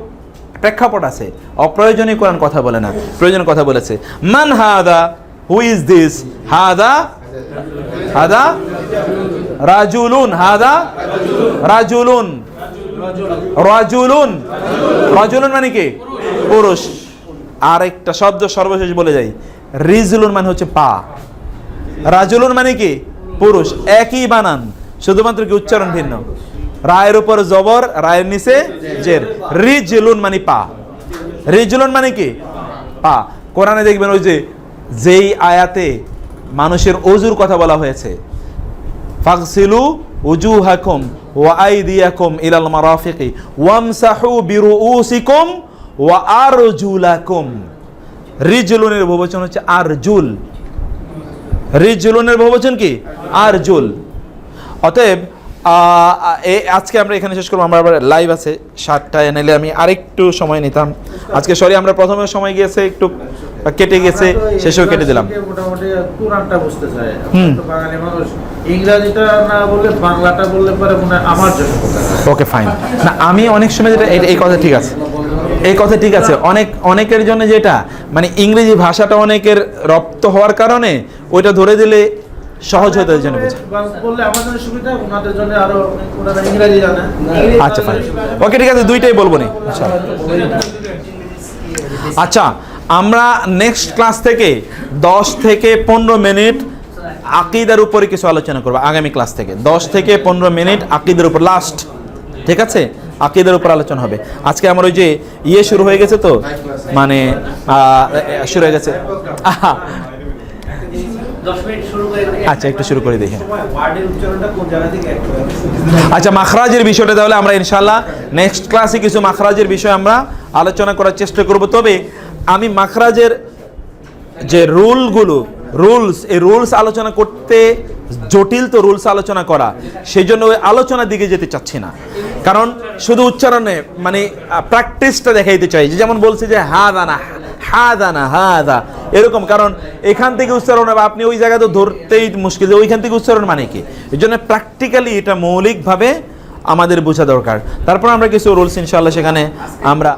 প্রেক্ষাপট আছে, অপ্রয়োজনীয় কোরআন কথা বলে না, প্রয়োজন কথা বলেছে। মান হাদা, হু ইজ দিস? হাদা, হাদা রাজুলুন, হাদা রাজুলুন, রাজুলুন, রাজুলুন মানে কি? পুরুষ। আর একটা শব্দ সর্বশেষ বলে যাই, রিজুলুন মানে হচ্ছে পা, রাজুলুন মানে কি? পুরুষ। একই বানান, শুধুমাত্র কি উচ্চারণ ভিন্ন। রায়ের উপর জবর, রায়ের নিচে জের। রিজলুন মানে পা, রিজলুন মানে কি? পা। কোরআনে দেখবেন ওই যেই আয়াতে মানুষের ওযুর কথা বলা হয়েছে, ফাগসিলু উজুহাকুম ওয়া আইদিয়াকুম ইলাল মারাফিকি ওয়ামসাহু বিরুউসিকুম ওয়া আরজুলাকুম। রিজলুনের বহুবচন হচ্ছে আরজুল, রিজলুনের বহুবচন কি? আরজুল। অতএব আজকে আমরা এখানে শেষ করবো। আমরা আবার লাইভ আছে 7টায়, নাইলে আমি আরেকটু সময় নিতাম আজকে। সরি, আমরা প্রথমে সময় গিয়েছে একটু কেটে গেছে, শেষেও কেটে দিলাম। মোটামুটি কোরআনটা বুঝতে চায়, হুম। তো বাঙালি মানুষ ইংরেজিটা না বললে বাংলাটা বললে পরে মনে হয় আমার জন্য কথা। Okay fine. না আমি অনেক সময় যেটা এই কথা ঠিক আছে, এই কথা ঠিক আছে, অনেকের জন্য যেটা মানে ইংরেজি ভাষাটা অনেকের রপ্ত হওয়ার কারণে ওইটা ধরে দিলে সহজ হতে জন্য বুঝে। বললে আমার জন্য সুবিধা, ওনাদের জন্য আরো ওনারা ইংরেজি জানে। আচ্ছা ফাইন, ওকে ঠিক আছে, দুইটাই বলবো নি। আচ্ছা, আমরা নেক্সট ক্লাস থেকে 10 থেকে 15 মিনিট আকীদার উপরে কিছু আলোচনা করব। আগামী ক্লাস থেকে 10 থেকে 15 মিনিট আকীদার উপর লাস্ট, ঠিক আছে, আকীদার উপর আলোচনা হবে। আজকে আমার ওই যে শুরু হয়ে গেছে, তো মানে শুরু হয়ে গেছে। আচ্ছা, একটু শুরু করে দেখি। ওয়ার্ডের উচ্চারণটা কোন জায়গা থেকে একটু আচ্ছা, মাখরাজের বিষয়টা তাহলে আমরা ইনশাআল্লাহ নেক্সট ক্লাসে কিছু মাখরাজের বিষয় আমরা আলোচনা করার চেষ্টা করব। তবে আমি মাখরাজের যে রুলস, এই রুলস আলোচনা করতে জটিল, তো রুলস আলোচনা করা, সেই জন্য ওই আলোচনার দিকে যেতে চাচ্ছি না। কারণ শুধু উচ্চারণে মানে প্র্যাকটিসটা দেখাইতে চাই, যেমন বলছে যে হাদা এরকম, কারণ এখান থেকে উচ্চারণ হবে, আপনি ওই জায়গায় তো ধরতেই মুশকিল যে ওইখান থেকে উচ্চারণ মানে কি। এই জন্য প্র্যাকটিক্যালি এটা মৌলিকভাবে আমাদের বোঝা দরকার। তারপর আমরা কিছু রুলস ইনশাআল্লাহ সেখানে আমরা